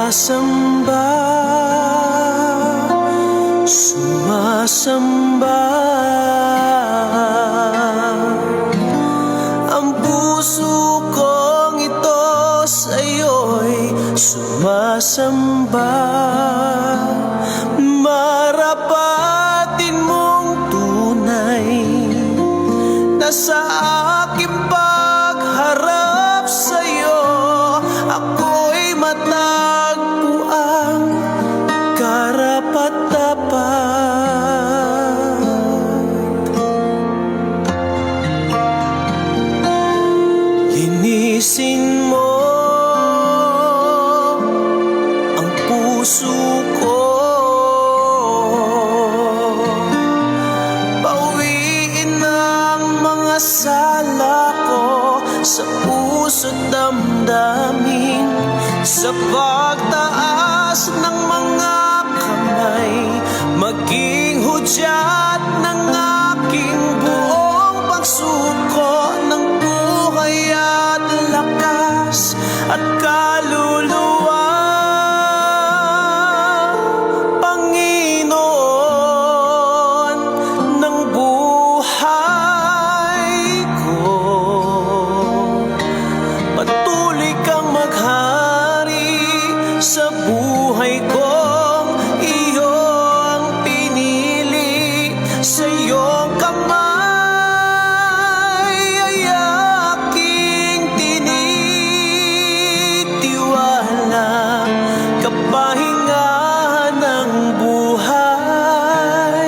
Sumasamba, sumasamba ang puso kong ito sa'yo'y sumasamba. Marapatin mong tunay na sa aking pagharap sa'yo ako'y matagpo ang karapat-dapat. Linisin mo ang puso ko, bawiin ang mga sala ko sa puso't damdamin. Sa pagtaas ng mga kamay, maging hudyat ng aking buong pagsuko ng buhay at lakas at kaluluwa. Panginoon ng buhay ko, patuloy kang maghari sa buhay kong iyo ang pinili. Sa iyong kamay ay aking tinitiwala, kapahingahan ng buhay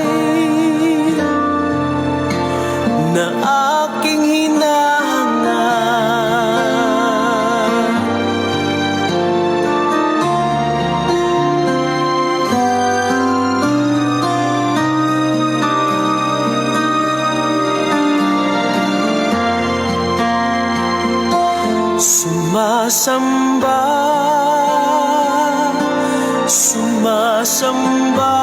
na aking hinahangad. Sumasamba, sumasamba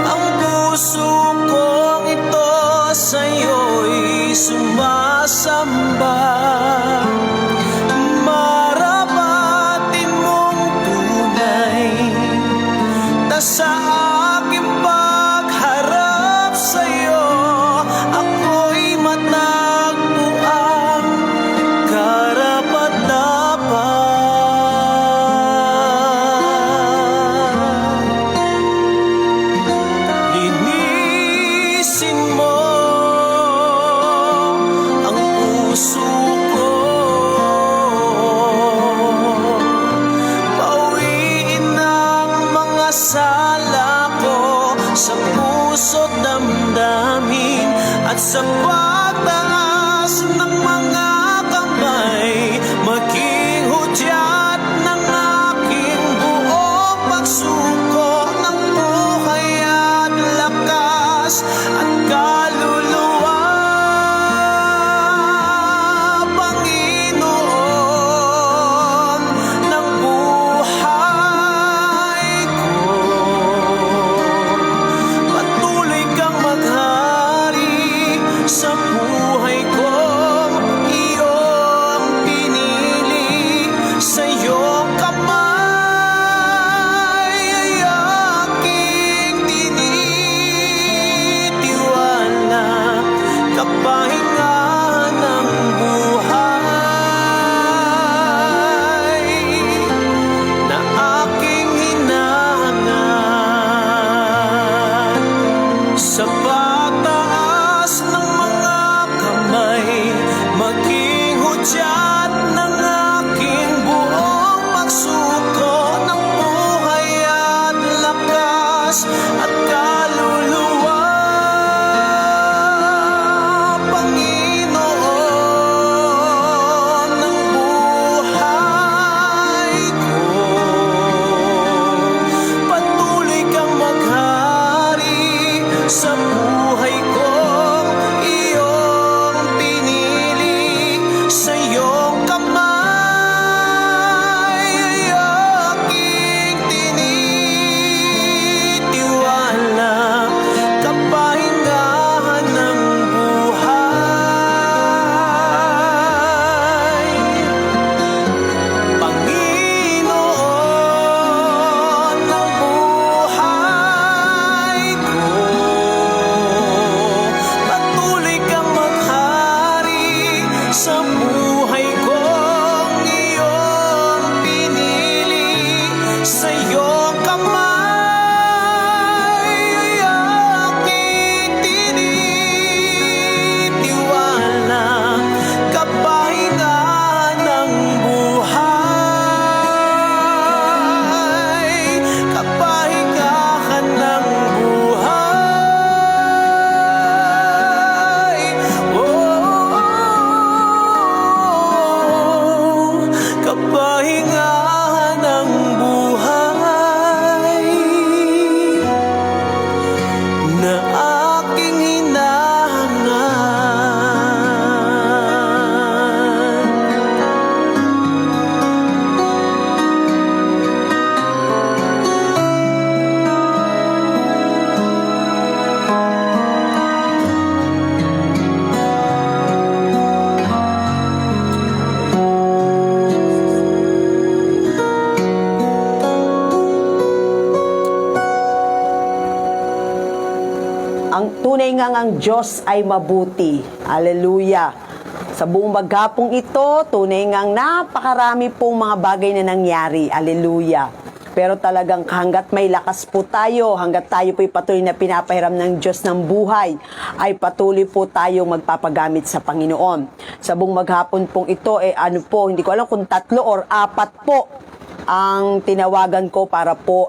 ang puso kong ito sa'yo'y sumasamba. Marapatin mong tunay na sa aking pagharap sa'yo ako'y matagpo ang karapat-dapat. Linisin mo ang puso ko, bawiin ang mga sala ko sa puso't damdamin. At sa pagtaas ng mga kamay, maging hudyat ng aking buong pagsuko ng buhay at lakas at kaluluwa. Panginoon ng buhay ko, patuloy kang maghari sa Tunay ngang ang Diyos ay mabuti. Hallelujah. Sa buong maghapong ito, tunay ngang napakarami pong mga bagay na nangyari. Hallelujah. Pero talagang hanggat may lakas po tayo, hanggat tayo po'y patuloy na pinapahiram ng Diyos ng buhay, ay patuloy po tayong magpapagamit sa Panginoon. Sa buong maghapon pong ito, hindi ko alam kung 3 or 4 po ang tinawagan ko para po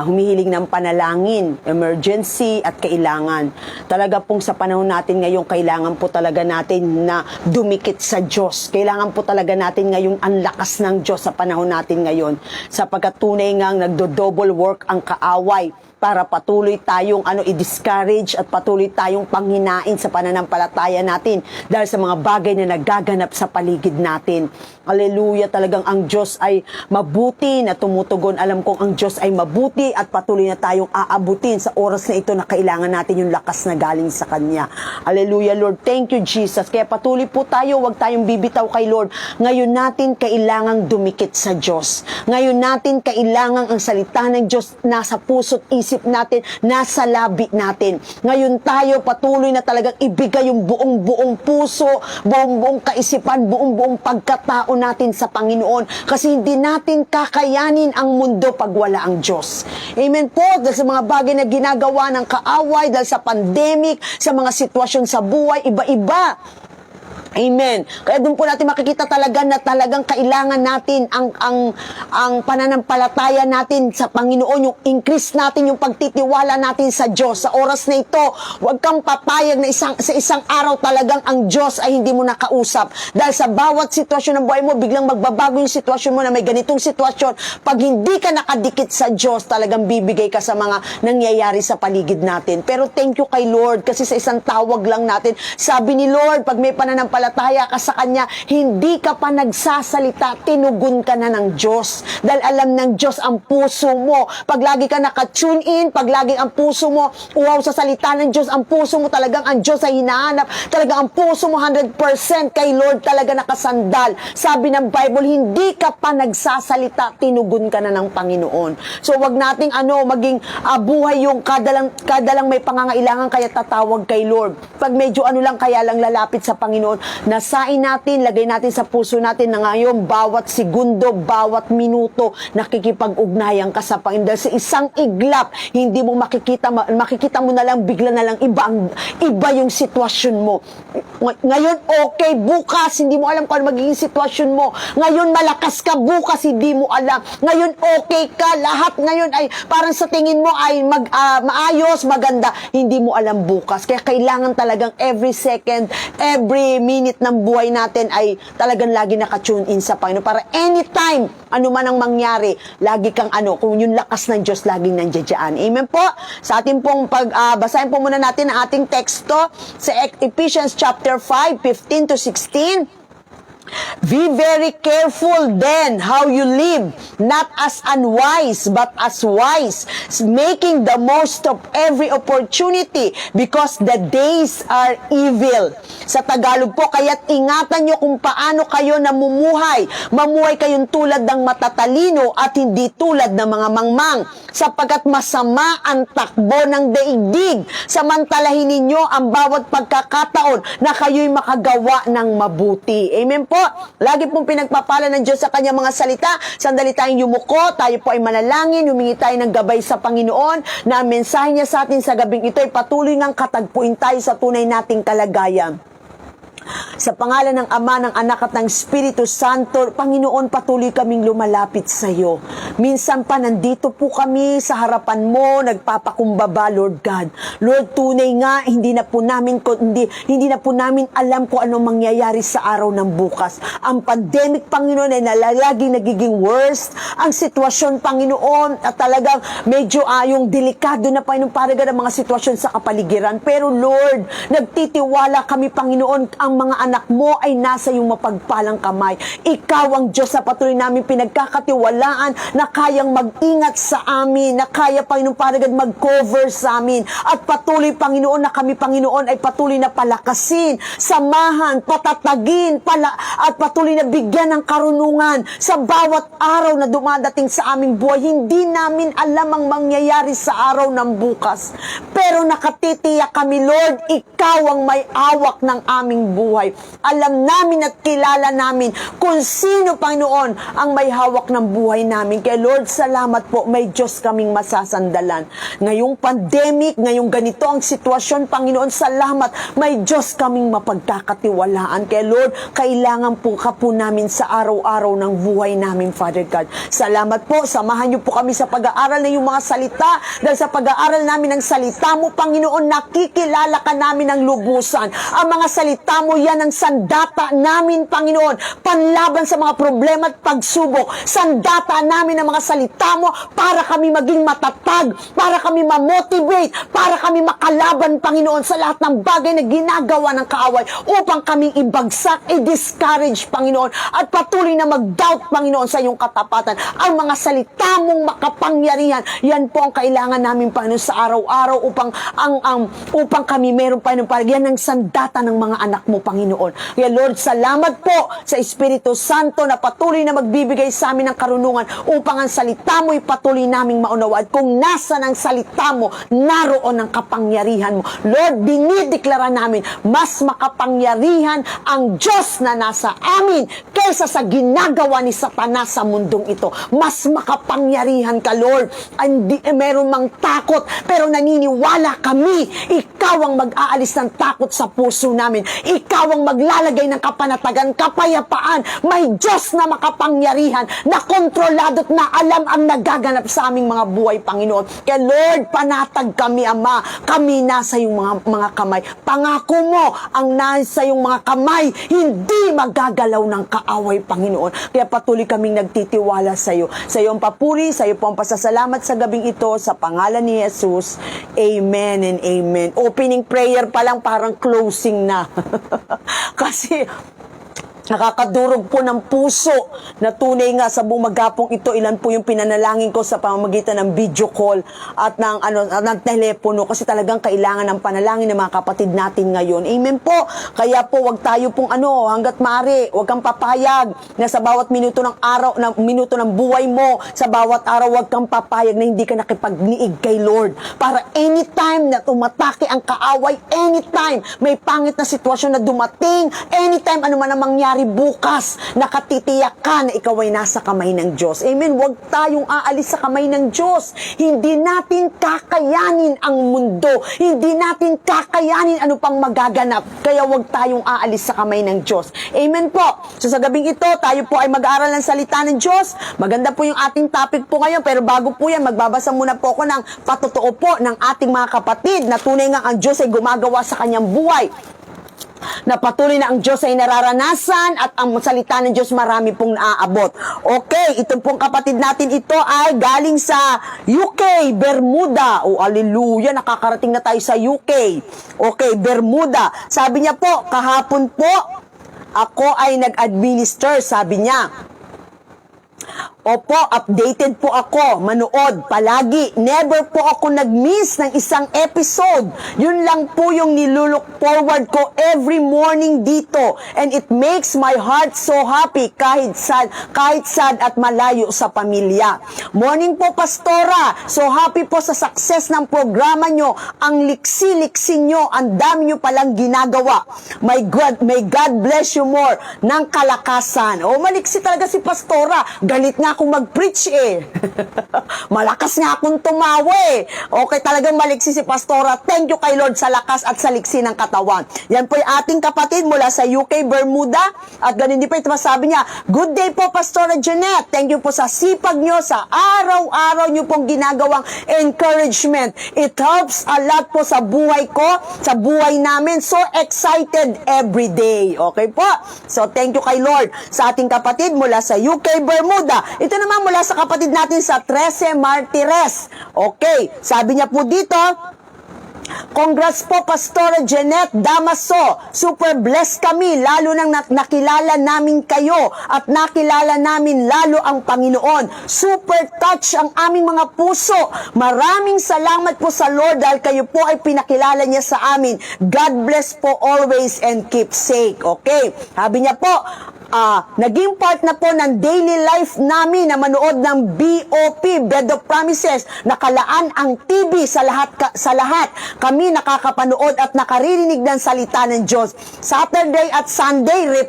humihiling ng panalangin, emergency at kailangan. Talaga pong sa panahon natin ngayon, kailangan po talaga natin na dumikit sa Diyos. Kailangan po talaga natin ngayon ang lakas ng Diyos sa panahon natin ngayon. Sapagkat tunay ngang nagdo-double work ang kaaway para patuloy tayong i-discourage at patuloy tayong panghinain sa pananampalataya natin dahil sa mga bagay na nagaganap sa paligid natin. Hallelujah, talagang ang Diyos ay mabuti na tumutugon. Alam kong ang Diyos ay mabuti at patuloy na tayong aabutin sa oras na ito na kailangan natin yung lakas na galing sa Kanya. Hallelujah, Lord. Thank you, Jesus. Kaya patuloy po tayo, huwag tayong bibitaw kay Lord. Ngayon natin kailangang dumikit sa Diyos. Ngayon natin kailangang ang salita ng Diyos nasa puso't isip natin, nasa labi natin. Ngayon tayo patuloy na talagang ibigay yung buong puso, buong kaisipan, buong pagkatao natin sa Panginoon. Kasi hindi natin kakayanin ang mundo pag wala ang Diyos. Amen po. Dahil sa mga bagay na ginagawa ng kaaway, dahil sa pandemic, sa mga sitwasyon sa buhay, iba-iba. Amen. Kaya doon po natin makikita talaga na talagang kailangan natin ang pananampalataya natin sa Panginoon, yung increase natin, yung pagtitiwala natin sa Diyos. Sa oras na ito, huwag kang papayag na sa isang araw talagang ang Diyos ay hindi mo nakausap. Dahil sa bawat sitwasyon ng buhay mo, biglang magbabago yung sitwasyon mo na may ganitong sitwasyon. Pag hindi ka nakadikit sa Diyos, talagang bibigay ka sa mga nangyayari sa paligid natin. Pero thank you kay Lord kasi sa isang tawag lang natin, sabi ni Lord, pag may pananampalataya ka sa Kanya, hindi ka pa nagsasalita, tinugon ka na ng Diyos. Dahil alam ng Diyos ang puso mo. Pag lagi ka naka-tune in, pag lagi ang puso mo uwaw sa salita ng Diyos, ang puso mo talagang ang Diyos ay hinahanap. Talagang ang puso mo 100% kay Lord talaga nakasandal. Sabi ng Bible, hindi ka pa nagsasalita, tinugon ka na ng Panginoon. So wag nating maging buhay yung kadalang may pangangailangan kaya tatawag kay Lord. Pag medyo lang kaya lang lalapit sa Panginoon, nasain natin, lagay natin sa puso natin na ngayon, bawat segundo, bawat minuto, nakikipag-ugnayan ka sa Panginoon. Dahil sa isang iglap, hindi mo makikita mo na lang, bigla na lang iba yung sitwasyon mo. Ngayon, okay, bukas, hindi mo alam kung ano magiging sitwasyon mo. Ngayon, malakas ka, bukas, hindi mo alam. Ngayon, okay ka, lahat ngayon ay parang sa tingin mo ay maayos, maganda. Hindi mo alam bukas. Kaya kailangan talagang every second, every minute ng buhay natin ay talagang lagi naka-tune in sa Panginoon para anytime, ano man ang mangyari, lagi kang kung yung lakas ng Diyos laging nandiyan. Amen po. Sa ating pong basahin po muna natin ang ating teksto sa Ephesians chapter 5, 15 to 16. Be very careful then how you live, not as unwise, but as wise, making the most of every opportunity because the days are evil. Sa Tagalog po, kaya't ingatan nyo kung paano kayo namumuhay. Mamuhay kayong tulad ng matatalino at hindi tulad ng mga mangmang, sapagkat masama ang takbo ng daigdig. Samantalahin ninyo ang bawat pagkakataon na kayo'y makagawa ng mabuti. Amen po. Lagi pong pinagpapala ng Diyos sa Kanyang mga salita. Sandali tayong yumuko, tayo po ay manalangin, humingi tayo ng gabay sa Panginoon na ang mensahe niya sa atin sa gabing ito ay patuloy ng katagpuin tayo sa tunay nating kalagayan. Sa pangalan ng Ama, ng Anak at ng Espiritu Santo, Panginoon, patuloy kaming lumalapit sa iyo. Minsan pa nandito po kami sa harapan mo, nagpapakumbaba, Lord God. Lord, tunay nga, hindi na po namin alam kung anong mangyayari sa araw ng bukas. Ang pandemic, Panginoon, ay laging nagiging worst. Ang sitwasyon, Panginoon, at talagang medyo yung delikado na, Panginoon, paraga ng mga sitwasyon sa kapaligiran. Pero Lord, nagtitiwala kami, Panginoon, ang mga anak anak mo ay nasa iyong mapagpalang kamay. Ikaw ang Diyos na patuloy namin pinagkakatiwalaan na kayang mag-ingat sa amin, na kaya, Panginoon, paragad mag-cover sa amin. At patuloy, Panginoon, na kami, Panginoon, ay patuloy na palakasin, samahan, patatagin, at patuloy na bigyan ng karunungan sa bawat araw na dumadating sa aming buhay. Hindi namin alam ang mangyayari sa araw ng bukas. Pero nakatitiyak kami, Lord, ikaw ang may awak ng aming buhay. Alam namin at kilala namin kung sino, Panginoon, ang may hawak ng buhay namin. Kaya Lord, salamat po, may Diyos kaming masasandalan. Ngayong pandemic, ngayong ganito ang sitwasyon, Panginoon, salamat, may Diyos kaming mapagkakatiwalaan. Kaya Lord, kailangan po ka po namin sa araw-araw ng buhay namin, Father God. Salamat po, samahan niyo po kami sa pag-aaral ng iyong mga salita. Dahil sa pag-aaral namin ng salita mo, Panginoon, nakikilala ka namin ng lubusan. Ang mga salita mo, yan ang sandata namin, Panginoon, panlaban sa mga problema at pagsubok. Sandata namin ang mga salita mo para kami maging matatag, para kami ma-motivate, para kami makalaban, Panginoon, sa lahat ng bagay na ginagawa ng kaaway upang kaming ibagsak, i-discourage, Panginoon, at patuloy na mag-doubt, Panginoon, sa iyong katapatan. Ang mga salita mong makapangyarihan, yan po ang kailangan namin, Panginoon, sa araw-araw upang kami meron, Panginoon, para yan ang sandata ng mga anak mo, Panginoon. Kaya Lord, salamat po sa Espiritu Santo na patuloy na magbibigay sa amin ng karunungan upang ang salita mo patuloy naming maunawa. At kung nasa ng salita mo, naroon ang kapangyarihan mo. Lord, dinideklara namin, mas makapangyarihan ang Diyos na nasa amin kaysa sa ginagawa ni Satanas sa mundong ito. Mas makapangyarihan ka, Lord. Meron mang takot, pero naniniwala kami, ikaw ang mag-aalis ng takot sa puso namin. Ikaw ang maglalagay ng kapanatagan, kapayapaan. May Diyos na makapangyarihan, na kontrolado at na alam ang nagaganap sa aming mga buhay, Panginoon. Kaya Lord, panatag kami, Ama. Kami nasa iyong mga kamay. Pangako mo, ang nasa iyong mga kamay, hindi magagalaw ng kaaway, Panginoon. Kaya patuloy kaming nagtitiwala sa iyo. Sa iyo ang papuri, sa iyo po ang pasasalamat sa gabing ito, sa pangalan ni Jesus. Amen and amen. Opening prayer pa lang, parang closing na. Kasi nakakadurog po ng puso na tunay nga sa buong maghapong ito. Ilan po yung pinanalangin ko sa pamamagitan ng video call at ng telepono, kasi talagang kailangan ng panalangin ng mga kapatid natin ngayon. Amen po. Kaya po wag tayo pong hanggat maaari, wag kang papayag na sa bawat minuto ng araw, minuto ng buhay mo, sa bawat araw wag kang papayag na hindi ka nakipagniig kay Lord. Para anytime na tumatake ang kaaway, anytime may pangit na sitwasyon na dumating, anytime ano man ang mangyari bukas, nakatitiyak ka na ikaw ay nasa kamay ng Diyos. Amen. Huwag tayong aalis sa kamay ng Diyos. Hindi natin kakayanin ang mundo. Hindi natin kakayanin ano pang magaganap. Kaya huwag tayong aalis sa kamay ng Diyos. Amen po. So sa gabing ito, tayo po ay mag-aaral ng salita ng Diyos. Maganda po yung ating topic po ngayon. Pero bago po yan, magbabasa muna po ako ng patotoo po ng ating mga kapatid na tunay nga ang Diyos ay gumagawa sa kanyang buhay, na patuloy na ang Diyos ay nararanasan at ang salita ng Diyos marami pong naaabot. Okay, itong pong kapatid natin ito ay galing sa UK, Bermuda. Oh, hallelujah, nakakarating na tayo sa UK. Okay, Bermuda. Sabi niya po, kahapon po, ako ay nag-administer, sabi niya. Opo, updated po ako, manood, palagi. Never po ako nag-miss ng isang episode. Yun lang po yung nilulook forward ko every morning dito. And it makes my heart so happy kahit sad at malayo sa pamilya. Morning po, Pastora. So happy po sa success ng programa nyo. Ang liksi-liksi nyo, ang dami nyo palang ginagawa. May God bless you more ng kalakasan. O, maliksi talaga si Pastora. Galit nga akong mag-preach eh. Malakas nga akong tumawa eh. Okay, talagang maliksi si Pastora. Thank you kay Lord sa lakas at sa liksi ng katawan. Yan po yung ating kapatid mula sa UK, Bermuda. At ganun din po ito masabi niya, good day po, Pastora Jeanette. Thank you po sa sipag nyo, sa araw-araw nyo pong ginagawang encouragement. It helps a lot po sa buhay ko, sa buhay namin. So excited every day. Okay po? So thank you kay Lord sa ating kapatid mula sa UK, Bermuda. Ito naman mula sa kapatid natin sa 13 Martires. Okay, sabi niya po dito, Congrats po, Pastora Jeanette Damaso. Super blessed kami, lalo nang nakilala namin kayo at nakilala namin lalo ang Panginoon. Super touch ang aming mga puso. Maraming salamat po sa Lord dahil kayo po ay pinakilala niya sa amin. God bless po always and keep safe. Okay, sabi niya po, naging part na po ng daily life namin na manood ng BOP, Bed of Promises. Nakalaan ang TV sa lahat. Kami nakakapanood at nakaririnig ng salita ng Diyos. Saturday at Sunday,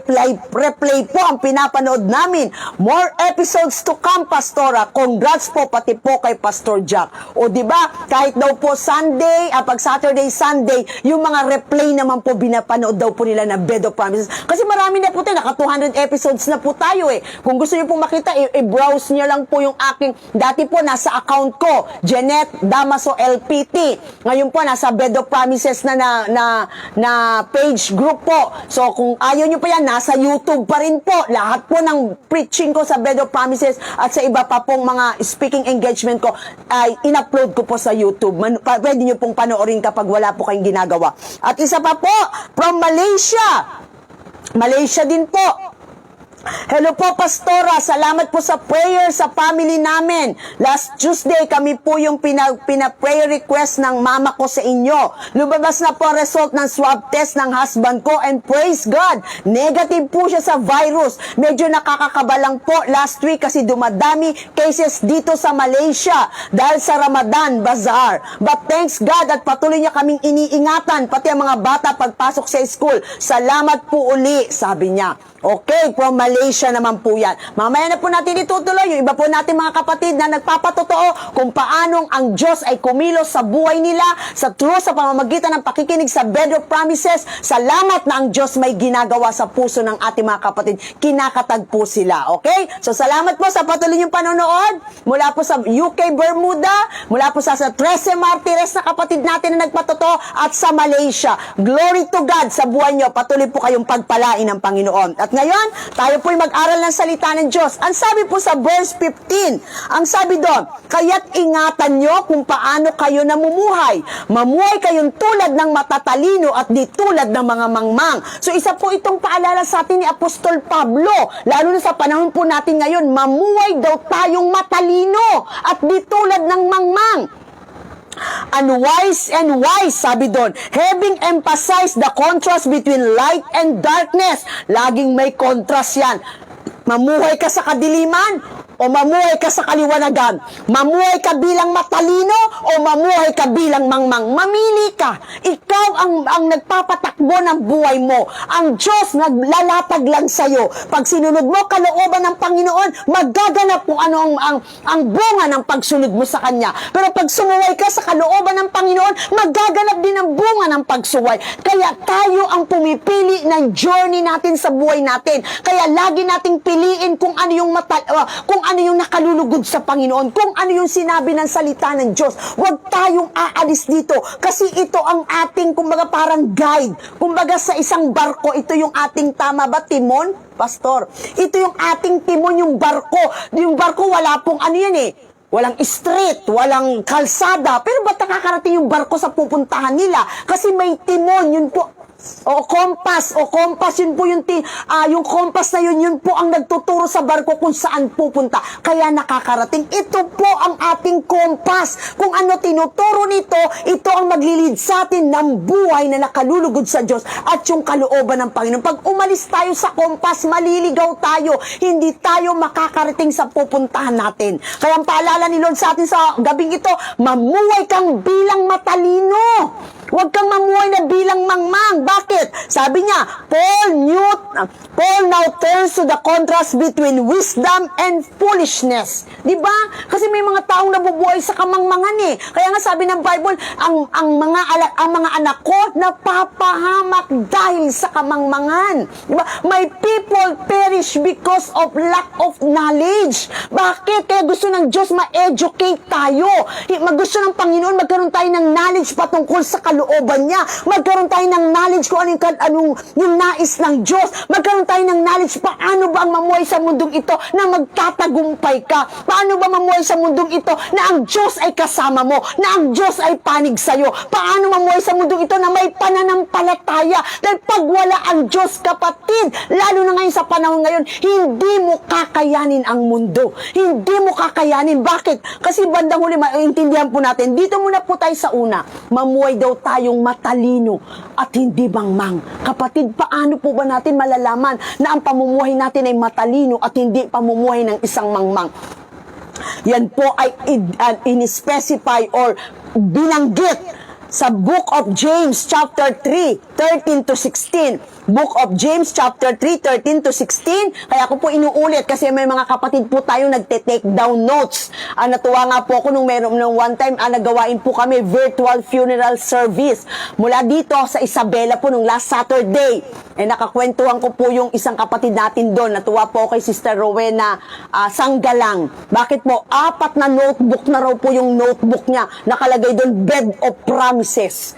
replay po ang pinapanood namin. More episodes to come, Pastora. Congrats po pati po kay Pastor Jack. O di ba kahit daw po Sunday, pag Saturday, Sunday, yung mga replay naman po binapanood daw po nila na Bed of Promises. Kasi marami na po tayo, naka 200 episodes na po tayo eh. Kung gusto niyo pong makita, i-browse niyo lang po yung aking, dati po nasa account ko, Jeanette Damaso LPT. Ngayon po nasa Bed of Promises na page group po. So kung ayaw niyo pa yan, nasa YouTube pa rin po. Lahat po ng preaching ko sa Bed of Promises at sa iba pa pong mga speaking engagement ko ay in-upload ko po sa YouTube. Pwede niyo pong panoorin kapag wala po kayong ginagawa. At isa pa po, from Malaysia din po. Hello po, Pastora. Salamat po sa prayer sa family namin. Last Tuesday, kami po yung pina-prayer request ng mama ko sa inyo. Lumabas na po ang result ng swab test ng husband ko and praise God, negative po siya sa virus. Medyo nakakakabalang po last week kasi dumadami cases dito sa Malaysia dahil sa Ramadan Bazaar. But thanks God at patuloy niya kaming iniingatan, pati ang mga bata pagpasok sa school. Salamat po uli, sabi niya. Okay, from Malaysia naman po yan. Mamaya na po natin itutuloy yung iba po natin mga kapatid na nagpapatotoo kung paanong ang Diyos ay kumilos sa buhay nila, sa truth, sa pamamagitan ng pakikinig sa Bed of Promises. Salamat na ang Diyos may ginagawa sa puso ng ating mga kapatid. Kinakatag po sila, okay? So salamat po sa patuloy niyong panonood mula po sa UK Bermuda, mula po sa 13 Martires na kapatid natin na nagpatotoo at sa Malaysia. Glory to God sa buhay niyo. Patuloy po kayong pagpalain ng Panginoon. At ngayon, tayo po'y mag-aral ng salita ng Diyos. Ang sabi po sa verse 15, ang sabi doon, kaya't ingatan nyo kung paano kayo namumuhay. Mamuhay kayong tulad ng matatalino at di tulad ng mga mangmang. So isa po itong paalala sa atin ni Apostol Pablo, lalo na sa panahon po natin ngayon, mamuhay daw tayong matalino at di tulad ng mangmang. Unwise and wise, sabi doon, having emphasized the contrast between light and darkness. Laging may contrast yan. Mamuhay ka sa kadiliman o mamuhay ka sa kaliwanagan. Mamuhay ka bilang matalino o mamuhay ka bilang mangmang. Mamili ka. Ikaw ang nagpapatakbo ng buhay mo. Ang Diyos naglalatag lang sa'yo. Pag sinunod mo kalooban ng Panginoon, magaganap kung ano ang bunga ng pagsunod mo sa Kanya. Pero pag sumuway ka sa kalooban ng Panginoon, magaganap din ang bunga ng pagsuway. Kaya tayo ang pumipili ng journey natin sa buhay natin. Kaya lagi nating piliin kung ano yung kung ano yung nakalulugod sa Panginoon, kung ano yung sinabi ng salita ng Diyos. Huwag tayong aalis dito kasi ito ang ating, kumbaga parang guide. Kumbaga sa isang barko, ito yung ating tama ba, timon? Pastor, ito yung ating timon, yung barko. Yung barko, wala pong ano yan eh. Walang street, walang kalsada. Pero ba't nakakarating yung barko sa pupuntahan nila? Kasi may timon, yun po. O compass, yun po yung compass na yun po ang nagtuturo sa barko kung saan pupunta. Kaya nakakarating. Ito po ang ating compass. Kung ano tinuturo nito, ito ang maglilid sa atin ng buhay na nakalulugod sa Diyos at yung kalooban ng Panginoon. Pag umalis tayo sa compass, maliligaw tayo. Hindi tayo makakarating sa pupuntahan natin. Kaya ang paalala ni Lord sa atin sa gabing ito, mamuhay kang bilang matalino. Huwag kang mamuhay na bilang mangmang. Bakit? Sabi niya, Paul now turns to the contrast between wisdom and foolishness. Diba? Kasi may mga taong nabubuhay sa kamangmangan eh. Kaya nga sabi ng Bible, ang mga anak ko napapahamak dahil sa kamangmangan. Diba? My people perish because of lack of knowledge. Bakit? Kaya gusto ng Diyos ma-educate tayo. Gusto ng Panginoon magkaroon tayo ng knowledge patungkol sa kalooban kalooban niya. Magkaroon tayo ng knowledge kung yung nais ng Diyos. Magkaroon tayo ng knowledge paano ba ang mamuhay sa mundong ito na magtatagumpay ka. Paano ba mamuhay sa mundong ito na ang Diyos ay kasama mo, na ang Diyos ay panig sa'yo. Paano mamuhay sa mundong ito na may pananampalataya. Dahil pag wala ang Diyos, kapatid, lalo na ngayon sa panahon ngayon, hindi mo kakayanin ang mundo. Hindi mo kakayanin. Bakit? Kasi bandang huli, maintindihan po natin, dito muna po tayo sa una, mamuhay daw tayong matalino at hindi mangmang. Kapatid, paano po ba natin malalaman na ang pamumuhay natin ay matalino at hindi pamumuhay ng isang mangmang? Yan po ay in-specify or binanggit sa Book of James chapter 3, 13 to 16. Book of James chapter 3, 13 to 16. Kaya ako po inuulit kasi may mga kapatid po tayong nagte-take down notes. Natuwa nga po ako nung one time nagawain po kami virtual funeral service mula dito sa Isabela po nung last Saturday. Nakakwentuhan ko po yung isang kapatid natin doon. Natuwa po kay Sister Rowena Sanggalang. Bakit po? 4 na notebook na raw po yung notebook niya. Nakalagay doon, Bed of Promises.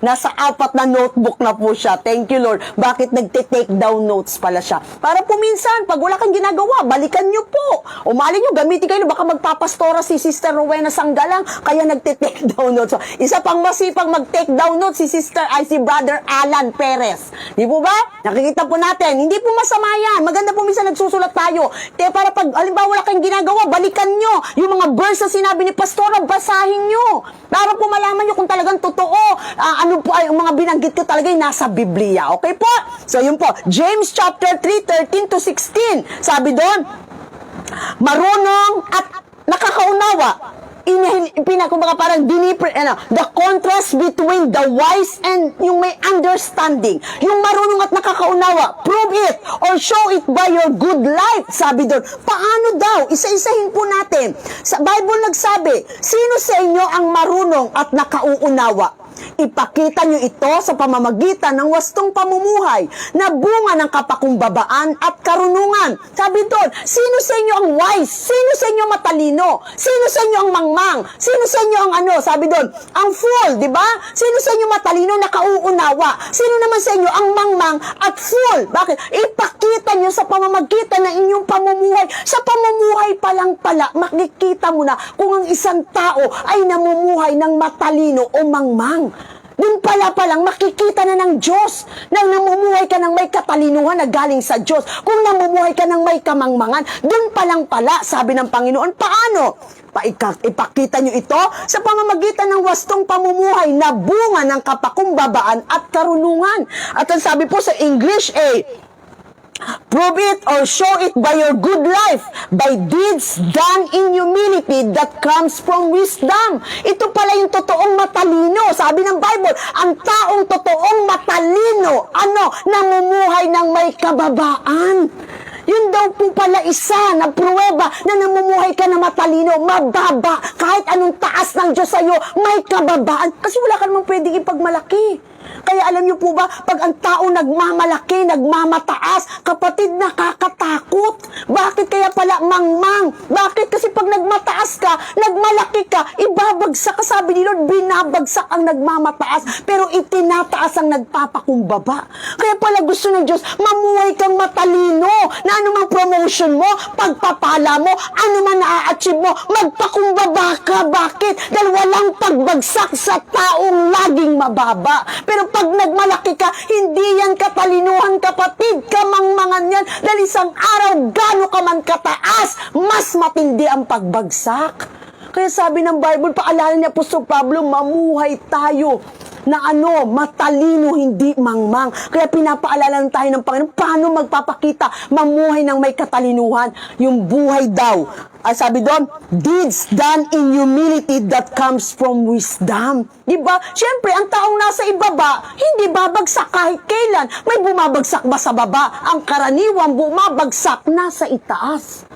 Nasa 4 na notebook na po siya. Thank you, Lord. Bakit nagte-take down notes pala siya? Para po minsan, pag wala kang ginagawa, balikan nyo po. Umali nyo, gamitin kayo. Baka magpapastora si Sister Rowena Sanggalang, kaya nagte-take down notes. So, isa pang masipag mag-take down notes, si Brother Alan Perez. Di po ba? Nakikita po natin. Hindi po masama yan. Maganda po minsan nagsusulat tayo. Kaya para pag, halimbawa, wala kang ginagawa, balikan nyo. Yung mga verse na sinabi ni Pastora, basahin nyo. Para po malaman nyo kung talagang totoo. Ano po ay, mga binanggit ko talaga yung nasa Biblia. Okay po? So, yun po. James chapter 3, 13 to 16. Sabi doon, marunong at nakakaunawa. Kumbaga parang the contrast between the wise and yung may understanding. Yung marunong at nakakaunawa. Prove it or show it by your good life. Sabi doon. Paano daw? Isa-isahin po natin. Sa Bible nagsabi, sino sa inyo ang marunong at nakauunawa? Ipakita nyo ito sa pamamagitan ng wastong pamumuhay na bunga ng kapakumbabaan at karunungan. Sabi doon, sino sa inyo ang wise? Sino sa inyo matalino? Sino sa inyo ang mangmang? Sino sa inyo ang Sabi doon, ang fool, di ba? Sino sa inyo matalino na kauunawa? Sino naman sa inyo ang mangmang at fool? Bakit? Ipakita nyo sa pamamagitan ng inyong pamumuhay. Sa pamumuhay pa lang pala, makikita mo na kung ang isang tao ay namumuhay ng matalino o mangmang. Doon pala palang makikita na ng Diyos na namumuhay ka ng may katalinuhan na galing sa Diyos. Kung namumuhay ka ng may kamangmangan, doon palang pala, sabi ng Panginoon, paano? Ipakita nyo ito sa pamamagitan ng wastong pamumuhay na bunga ng kapakumbabaan at karunungan. At ang sabi po sa English prove it or show it by your good life, by deeds done in humility that comes from wisdom. Ito pala yung totoong matalino. Sabi ng Bible, ang taong totoong matalino, namumuhay ng may kababaan. Yun daw po pala isa na pruweba na namumuhay ka na matalino, mababa. Kahit anong taas ng Diyos sa'yo, may kababaan. Kasi wala ka namang pwedeng ipagmalaki. Kaya alam niyo po ba, pag ang tao nagmamalaki, nagmamataas, kapatid, nakakatakot. Bakit kaya pala mangmang? Bakit? Kasi pag nagmataas ka, nagmalaki ka, ibabagsak ka. Sabi ni Lord, binabagsak ang nagmamataas, pero itinataas ang nagpapakumbaba. Kaya pala gusto ng Diyos, mamuhay kang matalino, na anumang promotion mo, pagpapala mo, anuman na-achieve mo, magpakumbaba ka. Bakit? Dahil walang pagbagsak sa taong laging mababa. Pero pag nagmalaki ka, hindi yan katalinuhan, kapatid. Kamangmangan yan. Dahil isang araw, gano'n ka man kataas, mas matindi ang pagbagsak. Kaya sabi ng Bible, paalala ni Apostol Pablo, mamuhay tayo na matalino, hindi mangmang. Kaya pinapaalala tayo ng Panginoon, paano magpapakita, mamuhay ng may katalinuhan. Yung buhay daw, sabi doon, deeds done in humility that comes from wisdom. Diba? Siyempre, ang taong nasa ibaba, hindi babagsak kahit kailan. May bumabagsak ba sa baba? Ang karaniwan, bumabagsak nasa itaas.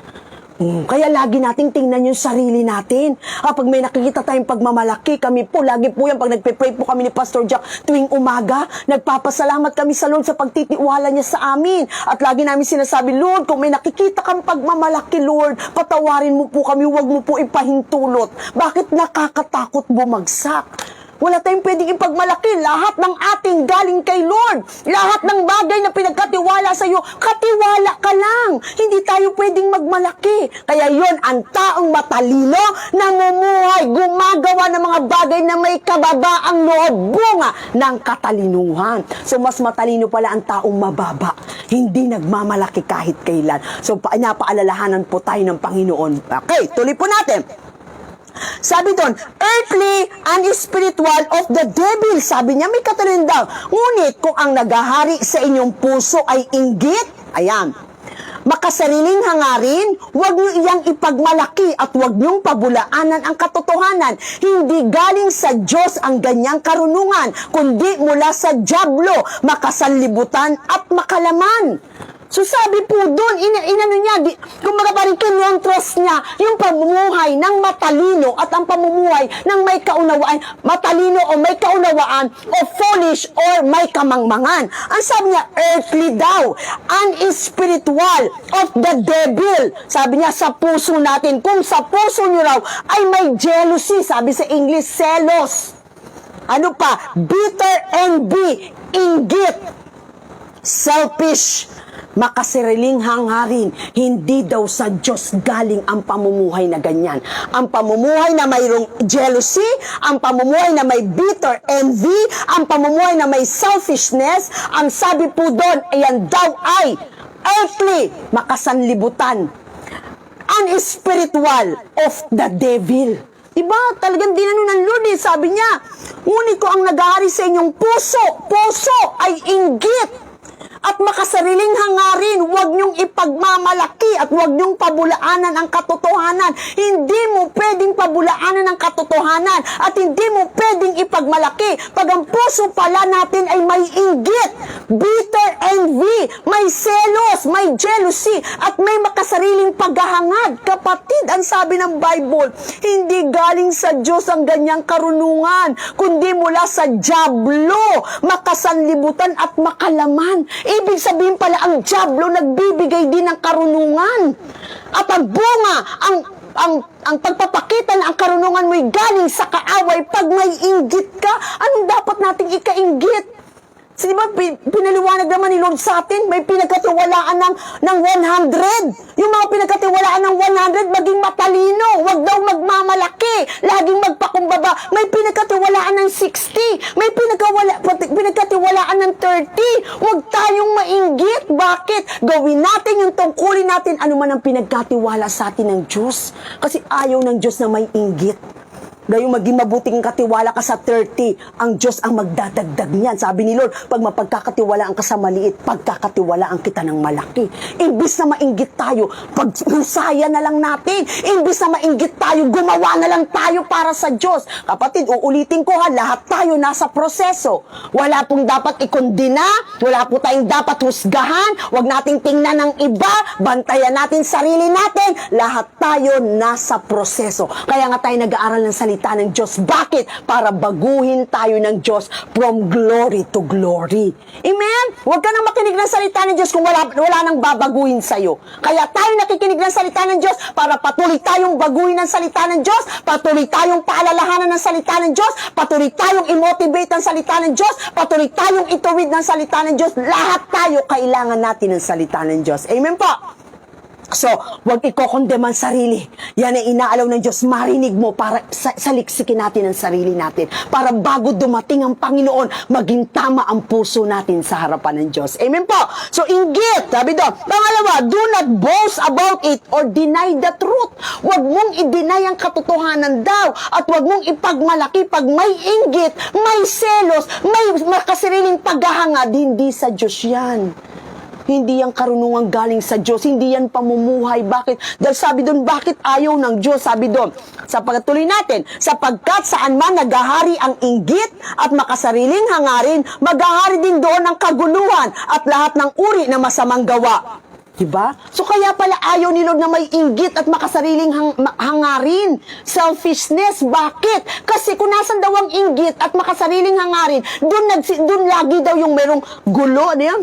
Kaya lagi nating tingnan yung sarili natin. Pag may nakikita tayong pagmamalaki, kami po, lagi po yan, pag nagpe-pray po kami ni Pastor Jack tuwing umaga, nagpapasalamat kami sa Lord sa pagtitiwala niya sa amin. At lagi namin sinasabi, Lord, kung may nakikita kang pagmamalaki, Lord, patawarin mo po kami, huwag mo po ipahintulot. Bakit nakakatakot bumagsak? Wala tayong pwedeng ipagmalaki. Lahat ng ating galing kay Lord. Lahat ng bagay na pinagkatiwala sa iyo, katiwala ka lang. Hindi tayo pwedeng magmalaki. Kaya yon ang taong matalino, namumuhay, gumagawa ng mga bagay na may kababaang loob, bunga ng katalinuhan. So, mas matalino pala ang taong mababa. Hindi nagmamalaki kahit kailan. So, napaalalahanan po tayo ng Panginoon. Okay, tuloy po natin. Sabi doon, earthly and spiritual of the devil. Sabi niya, may katalin daw. Ngunit kung ang naghahari sa inyong puso ay inggit, ayan, makasariling hangarin, huwag niyo iyang ipagmalaki at huwag niyong pabulaanan ang katotohanan. Hindi galing sa Diyos ang ganyang karunungan, kundi mula sa dyablo, makasanlibutan at makalaman. So sabi po doon, inano niya, kumbaga parang kinontras niya yung pamumuhay ng matalino at ang pamumuhay ng may kaunawaan, matalino o may kaunawaan o foolish or may kamangmangan. Ang sabi niya, earthly daw, unspiritual of the devil. Sabi niya, sa puso natin, kung sa puso niyo raw ay may jealousy, sabi sa English, selos. Ano pa? Bitter envy, inggit, selfish, makasariling hangarin, hindi daw sa Diyos galing ang pamumuhay na ganyan. Ang pamumuhay na mayroong jealousy, ang pamumuhay na may bitter envy, ang pamumuhay na may selfishness, ang sabi po doon, ayan daw ay earthly, makasanlibutan, unspiritual of the devil. Diba? Talagang dinano ng Lord eh. Sabi niya, ngunit ko ang nag-aari sa inyong puso ay inggit at makasariling hangarin, huwag niyong ipagmamalaki at huwag niyong pabulaanan ang katotohanan. Hindi mo pwedeng pabulaanan ang katotohanan at hindi mo pwedeng ipagmalaki pag ang puso pala natin ay may inggit, bitter envy, may selos, may jealousy, at may makasariling paghahangad. Kapatid, ang sabi ng Bible, hindi galing sa Diyos ang ganyang karunungan, kundi mula sa dyablo, makasanlibutan at makalaman. Ibig sabihin pala, ang dyablo nagbibigay din ng karunungan. At ang bunga, ang pagpapakita na ang karunungan mo'y galing sa kaaway pag may inggit ka. Anong dapat nating ikainggit? So, diba, pinaliwanag naman ni Lord sa atin, may pinagkatiwalaan ng 100. Yung mga pinagkatiwalaan ng 100, maging matalino, wag daw magmamalaki, laging magpakumbaba. May pinagkatiwalaan ng 60, may pinagkatiwalaan ng 30. Wag tayong mainggit. Bakit? Gawin natin yung tungkulin natin, ano man ang pinagkatiwala sa atin ng Diyos. Kasi ayaw ng Diyos na may inggit. Gayong maging mabuting katiwala ka sa 30, ang Diyos ang magdadagdag niyan. Sabi ni Lord, pag mapagkakatiwalaan ka sa maliit, pagkakatiwalaan kita ng malaki. Imbis na mainggit tayo, paghusaya na lang natin. Imbis na mainggit tayo, gumawa na lang tayo para sa Diyos. Kapatid, uulitin ko ha, lahat tayo nasa proseso. Wala pong dapat ikondina, wala po tayong dapat husgahan, wag nating tingnan ng iba, bantayan natin sarili natin. Lahat tayo nasa proseso. Kaya nga tayo nag-aaral ng salita ng Diyos. Bakit? Para baguhin tayo ng Diyos from glory to glory. Amen? Huwag ka nang makinig ng salita ng Diyos kung wala nang babaguhin sa'yo. Kaya tayo nakikinig ng salita ng Diyos para patuloy tayong baguhin ng salita ng Diyos, patuloy tayong paalalahanan ng salita ng Diyos, patuloy tayong i-motivate ng salita ng Diyos, patuloy tayong ituwid ng salita ng Diyos. Lahat tayo kailangan natin ng salita ng Diyos. Amen po? So, huwag iko-condemn ang sarili. Yan ay inaalaw ng Diyos. Marinig mo para saliksikin natin ang sarili natin. Para bago dumating ang Panginoon, maging tama ang puso natin sa harapan ng Diyos. Amen po? So, inggit. Sabi doon. Pangalawa, do not boast about it or deny the truth. Huwag mong i-deny ang katotohanan daw. At huwag mong ipagmalaki pag may inggit, may selos, may makasariling paghahangad. Hindi sa Diyos yan. Hindi yan karunungan galing sa Diyos. Hindi yan pamumuhay. Bakit? Dahil sabi doon, bakit ayaw ng Diyos? Sabi doon, sa pagtuloy natin, sapagkat saan man naghahari ang inggit at makasariling hangarin, maghahari din doon ang kaguluhan at lahat ng uri na masamang gawa. Diba? So kaya pala ayaw ni Lord na may inggit at makasariling hangarin. Selfishness. Bakit? Kasi kung nasan daw ang inggit at makasariling hangarin, doon lagi daw yung merong gulo. Ano yan?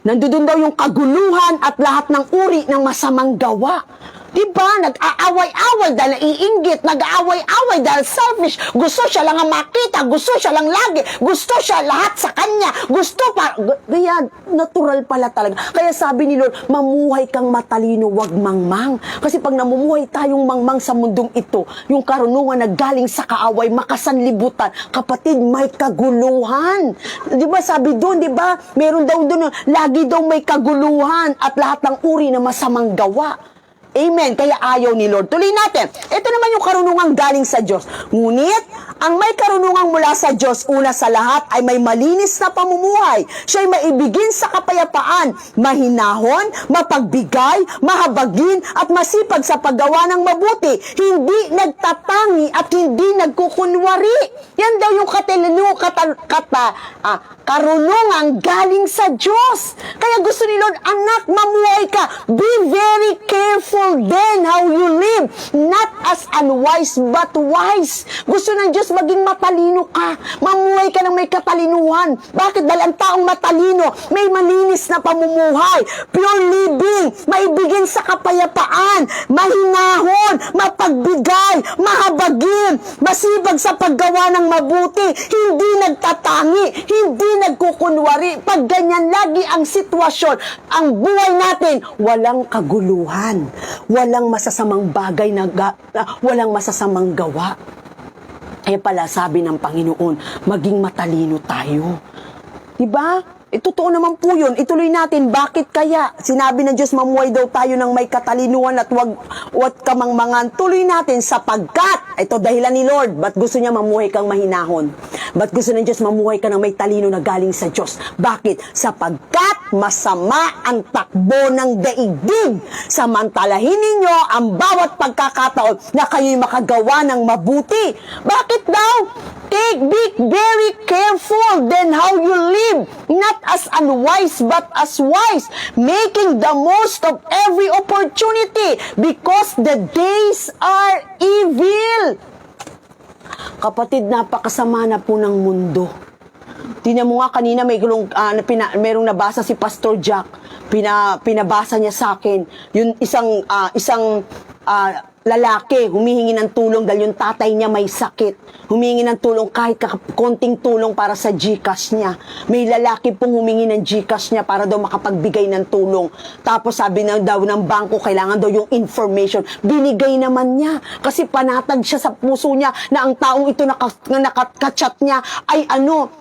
Nandoon daw yung kaguluhan at lahat ng uri ng masamang gawa. Diba? Nag-aaway-away dahil naiinggit, nag-aaway-away dahil selfish. Gusto siya lang ang makita, gusto siya lang lagi, gusto siya lahat sa kanya, gusto pa. Kaya natural pala talaga. Kaya sabi ni Lord, mamuhay kang matalino, wag mangmang. Kasi pag namumuhay tayong mangmang sa mundong ito, yung karunungan na galing sa kaaway, makasanlibutan, kapatid, may kaguluhan. Diba sabi doon, diba? Meron daw doon, lagi daw may kaguluhan at lahat ng uri na masamang gawa. Amen. Kaya ayaw ni Lord. Tuloy natin. Ito naman yung karunungang galing sa Diyos. Ngunit, ang may karunungang mula sa Diyos, una sa lahat, ay may malinis na pamumuhay. Siya'y maibigin sa kapayapaan, mahinahon, mapagbigay, mahabagin, at masipag sa paggawa ng mabuti. Hindi nagtatangi at hindi nagkukunwari. Yan daw yung karunungang galing sa Diyos. Kaya gusto ni Lord, anak, mamuhay ka. Be very careful then how you live, not as unwise but wise. Gusto ng Diyos maging matalino ka. Mamuhay ka ng may katalinuhan. Bakit? Dahil ang taong matalino, may malinis na pamumuhay, pure living, maibigin sa kapayapaan, mahinahon, mapagbigay, mahabagin, masibag sa paggawa ng mabuti, hindi nagtatangi, hindi nagkukunwari. Pag ganyan lagi ang sitwasyon, ang buhay natin, walang kaguluhan. Walang masasamang bagay walang masasamang gawa. Kaya pala sabi ng Panginoon, maging matalino tayo. Diba? Totoo naman po yun. Ituloy natin. Bakit kaya? Sinabi ng Diyos, mamuhay daw tayo ng may katalinuhan at wag kamangmangan. Tuloy natin sapagkat, ito dahilan ni Lord, ba't gusto niya mamuhay kang mahinahon? Ba't gusto ng Diyos mamuhay ka ng may talino na galing sa Diyos? Bakit? Sapagkat masama ang takbo ng daigdig. Samantalahin ninyo ang bawat pagkakataon na kayo'y makagawa ng mabuti. Bakit daw? Be very careful then how you live, not as unwise but as wise, making the most of every opportunity because the days are evil. Kapatid, napakasama na po ng mundo. Tingnan mo nga kanina merong nabasa si Pastor Jack. Pinabasa niya sa akin yung isang lalaki humihingi ng tulong dahil yung tatay niya may sakit. Humingi ng tulong kahit konting tulong para sa GCash niya. May lalaki pong humingi ng GCash niya para daw makapagbigay ng tulong. Tapos sabi na daw ng bangko, kailangan daw yung information. Binigay naman niya kasi panatag siya sa puso niya na ang taong ito nakachat niya ay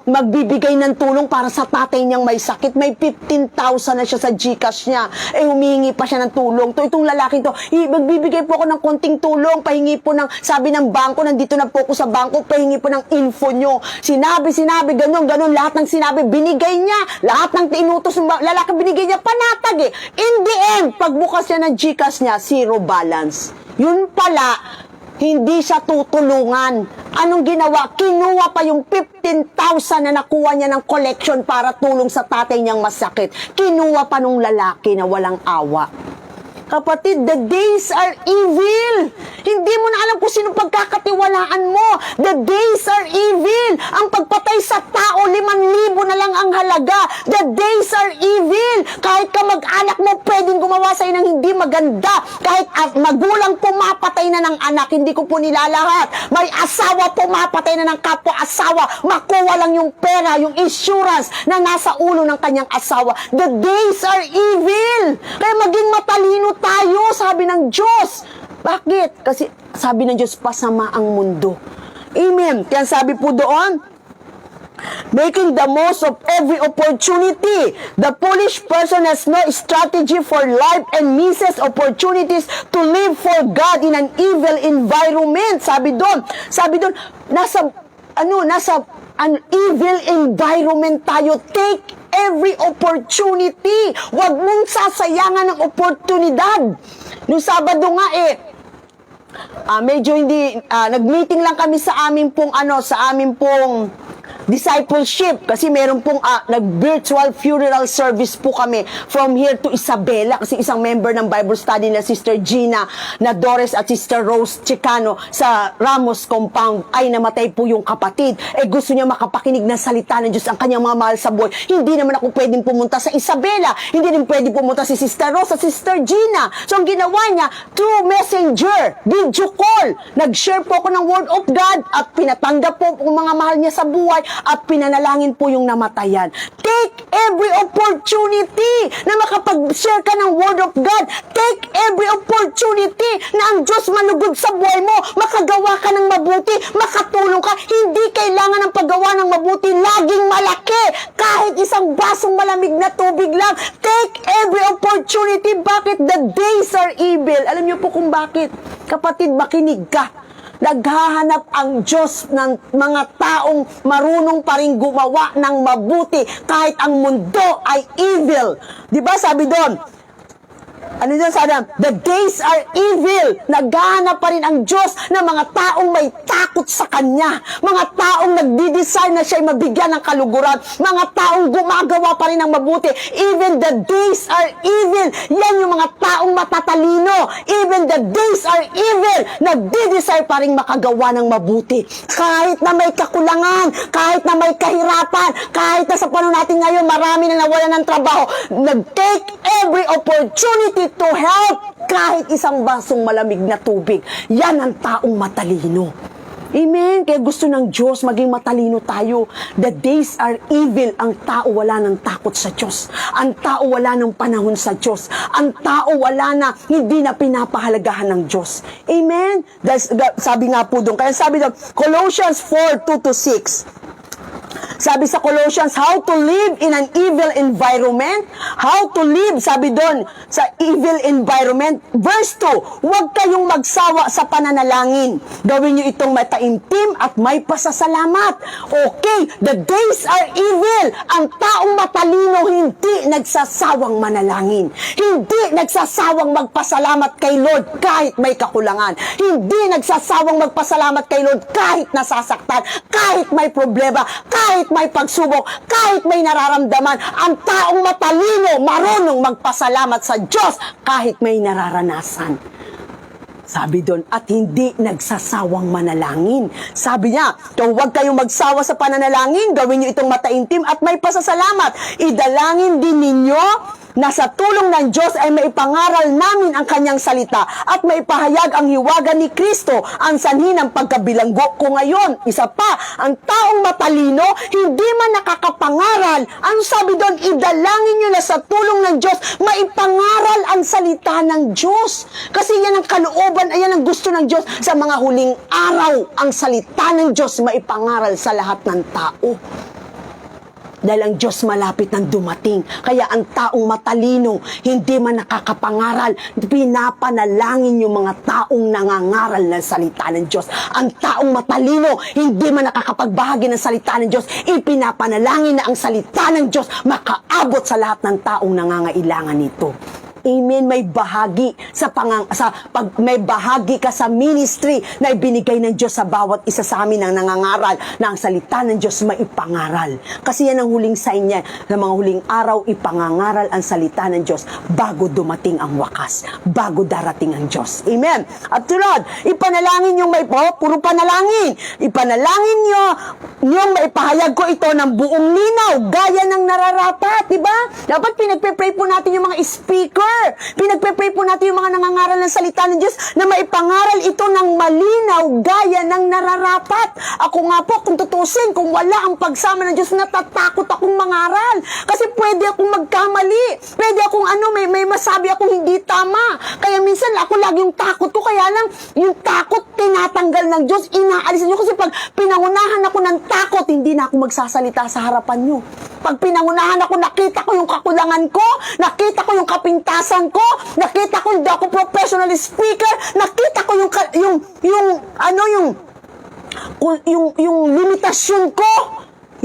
magbibigay ng tulong para sa tatay niyang may sakit. May 15,000 na siya sa GCash niya. Humingi pa siya ng tulong. Itong lalaki to, magbibigay po ako ng konting tulong, pahingi po sabi ng bangko, nandito na po ako sa bangko, pahingi po ng info nyo. Sinabi, ganun, lahat ng sinabi, binigay niya. Lahat ng tinutos ng lalaki, binigay niya, panatag eh. In the end, pagbukas niya ng GCash niya, zero balance. Yun pala, hindi siya tutulungan. Anong ginawa? Kinuha pa yung 15,000 na nakuha niya ng collection para tulong sa tatay niyang masakit. Kinuha pa nung lalaki na walang awa. Kapatid, the days are evil. Hindi mo na alam kung sino pagkakatiwalaan mo. The days are evil. Ang pagpatay sa tao, 5,000 na lang ang halaga. The days are evil. Kahit kamag-anak mo, pwedeng gumawa sa'yo ng hindi maganda. Kahit magulang pumapatay na ng anak, hindi ko po nilalahat. May asawa pumapatay na ng kapwa-asawa. Makuha lang yung pera, yung insurance na nasa ulo ng kanyang asawa. The days are evil. Kaya maging matalino tayo, sabi ng Diyos. Bakit? Kasi sabi ng Diyos, pasama ang mundo. Amen. Kaya sabi po doon, making the most of every opportunity. The foolish person has no strategy for life and misses opportunities to live for God in an evil environment. Sabi doon, nasa an evil environment tayo. Take every opportunity. Huwag mong sasayangan ng oportunidad. Noong Sabado nga medyo hindi, nag-meeting lang kami sa amin pong discipleship. Kasi meron pong nag-virtual funeral service po kami from here to Isabela. Kasi isang member ng Bible study na Sister Gina Nadores at Sister Rose Chicano sa Ramos Compound ay namatay po yung kapatid. Gusto niya makapakinig ng salita ng Diyos ang kanyang mga mahal sa buhay. Hindi naman ako pwedeng pumunta sa Isabela. Hindi rin pwedeng pumunta si Sister Rose at Sister Gina. So ang ginawa niya, through messenger, video call, nag-share po ako ng word of God at pinatanggap po ang mga mahal niya sa buhay at pinanalangin po yung namatayan. Take every opportunity na makapag-share ka ng word of God. Take every opportunity na ang Diyos manugod sa buhay mo, makagawa ka ng mabuti, makatulong ka. Hindi kailangan ng paggawa ng mabuti laging malaki. Kahit isang basong malamig na tubig lang. Take every opportunity. Bakit? The days are evil. Alam niyo po kung bakit? Kapatid, makinig ka. Naghahanap ang Diyos ng mga taong marunong pa rin gumawa ng mabuti kahit ang mundo ay evil. Di ba sabi doon? Ano yun sa Adam? The days are evil. Naghahanap pa rin ang Diyos ng mga taong may takot sa Kanya. Mga taong nagdi-desire na siya'y mabigyan ng kaluguran. Mga taong gumagawa pa rin ng mabuti. Even the days are evil. Yan yung mga taong matatalino. Even the days are evil. Nagdi-desire pa rin makagawa ng mabuti. Kahit na may kakulangan, kahit na may kahirapan, kahit na sa panahon natin ngayon marami na nawala ng trabaho, nag-take every opportunity to help kahit isang basong malamig na tubig. Yan ang taong matalino. Amen? Kaya gusto ng Diyos maging matalino tayo. The days are evil. Ang tao wala ng takot sa Diyos. Ang tao wala ng panahon sa Diyos. Ang tao wala na, hindi na pinapahalagahan ng Diyos. Amen? Sabi nga po doon. Kaya sabi doon, Colossians 4:2-6. Sabi sa Colossians, how to live in an evil environment. How to live, sabi doon, sa evil environment. Verse 2, huwag kayong magsawa sa pananalangin. Gawin nyo itong mataimtim at may pasasalamat. Okay, the days are evil. Ang taong matalino hindi nagsasawang manalangin. Hindi nagsasawang magpasalamat kay Lord kahit may kakulangan. Hindi nagsasawang magpasalamat kay Lord kahit nasasaktan, kahit may problema, kahit may pagsubok, kahit may nararamdaman. Ang taong matalino, marunong magpasalamat sa Diyos kahit may nararanasan. Sabi doon, at hindi nagsasawang manalangin. Sabi niya, huwag kayong magsawa sa pananalangin, gawin niyo itong mataimtim at may pasasalamat. Idalangin din ninyo na sa tulong ng Diyos ay maipangaral namin ang kanyang salita at maipahayag ang hiwaga ni Kristo, ang sanhi ng pagkabilanggo ko ngayon. Isa pa, ang taong matalino, hindi man nakakapangaral. Ano sabi doon? Idalangin nyo na sa tulong ng Diyos, maipangaral ang salita ng Diyos. Kasi yan ang kalooban, ayan ang gusto ng Diyos sa mga huling araw. Ang salita ng Diyos maipangaral sa lahat ng tao. Dahil ang Diyos malapit nang dumating. Kaya ang taong matalino, hindi man nakakapangaral, pinapanalangin yung mga taong nangangaral ng salita ng Diyos. Ang taong matalino, hindi man nakakapagbahagi ng salita ng Diyos, ipinapanalangin na ang salita ng Diyos makaabot sa lahat ng taong nangangailangan nito. Amen. May bahagi may bahagi ka sa ministry na ibinigay ng Diyos sa bawat isa sa amin ang nangangaral na ang salita ng Diyos maipangaral. Kasi yan ang huling sign niya. Sa mga huling araw, ipangangaral ang salita ng Diyos bago dumating ang wakas, bago darating ang Diyos. Amen. At tulad, ipanalangin yung puro panalangin. Ipanalangin nyo yung maipahayag ko ito ng buong linaw, gaya ng nararapat, di ba? Dapat pinagpe-pray po natin yung mga speaker. Pinagpe-pray po natin yung mga nangangaral ng salita ng Diyos na maipangaral ito ng malinaw gaya ng nararapat. Ako nga po, kung tutusin, kung wala ang pagsama ng Diyos, natatakot akong mangaral. Kasi pwede akong magkamali. Pwede akong may masabi akong hindi tama. Kaya minsan ako lagi yung takot ko. Kaya lang, yung takot tinatanggal ng Diyos, inaalis niyo. Kasi pag pinangunahan ako ng takot, hindi na ako magsasalita sa harapan niyo. Pag pinangunahan ako, nakita ko yung kakulangan ko, nakita ko yung kapintasan ko, nakita ko hindi ako professional speaker, nakita ko yung limitasyon ko.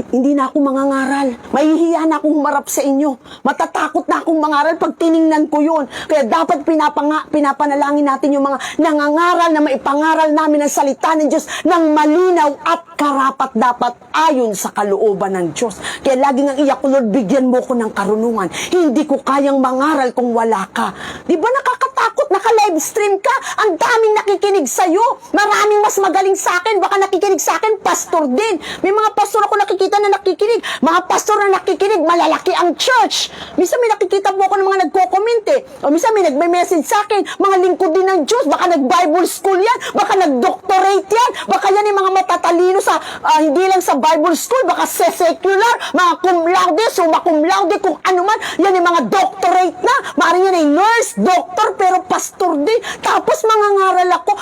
hindi na ako mangangaral. Mahihiya na akong humarap sa inyo. Matatakot na akong mangaral pag tiningnan ko yun. Kaya dapat pinapanalangin natin yung mga nangangaral na maipangaral namin ang salita ng Diyos ng malinaw at karapat-dapat ayon sa kalooban ng Diyos. Kaya laging ang iyak ko, Lord, bigyan mo ko ng karunungan. Hindi ko kayang mangaral kung wala ka. Di ba nakakatakot? Naka-live stream ka. Ang daming nakikinig sa'yo. Maraming mas magaling sa akin. Baka nakikinig sa akin, pastor din. May mga pastor ako nakikita na nakikinig. Mga pastor na nakikinig, malalaki ang church. Minsan may nakikita po ako ng mga nagko-comment eh. O minsan may nagme-message sa akin, mga lingkod din ng Diyos. Baka nag-Bible school yan. Baka nag-doctorate yan. Baka yan yung mga matatalino sa, hindi lang sa Bible school, baka sa secular, mga cum laude, summa cum laude, kung ano man. Yan yung mga doctorate na. Maaaring yan ay nurse, doctor, pero pastor din. Tapos mangangaral ako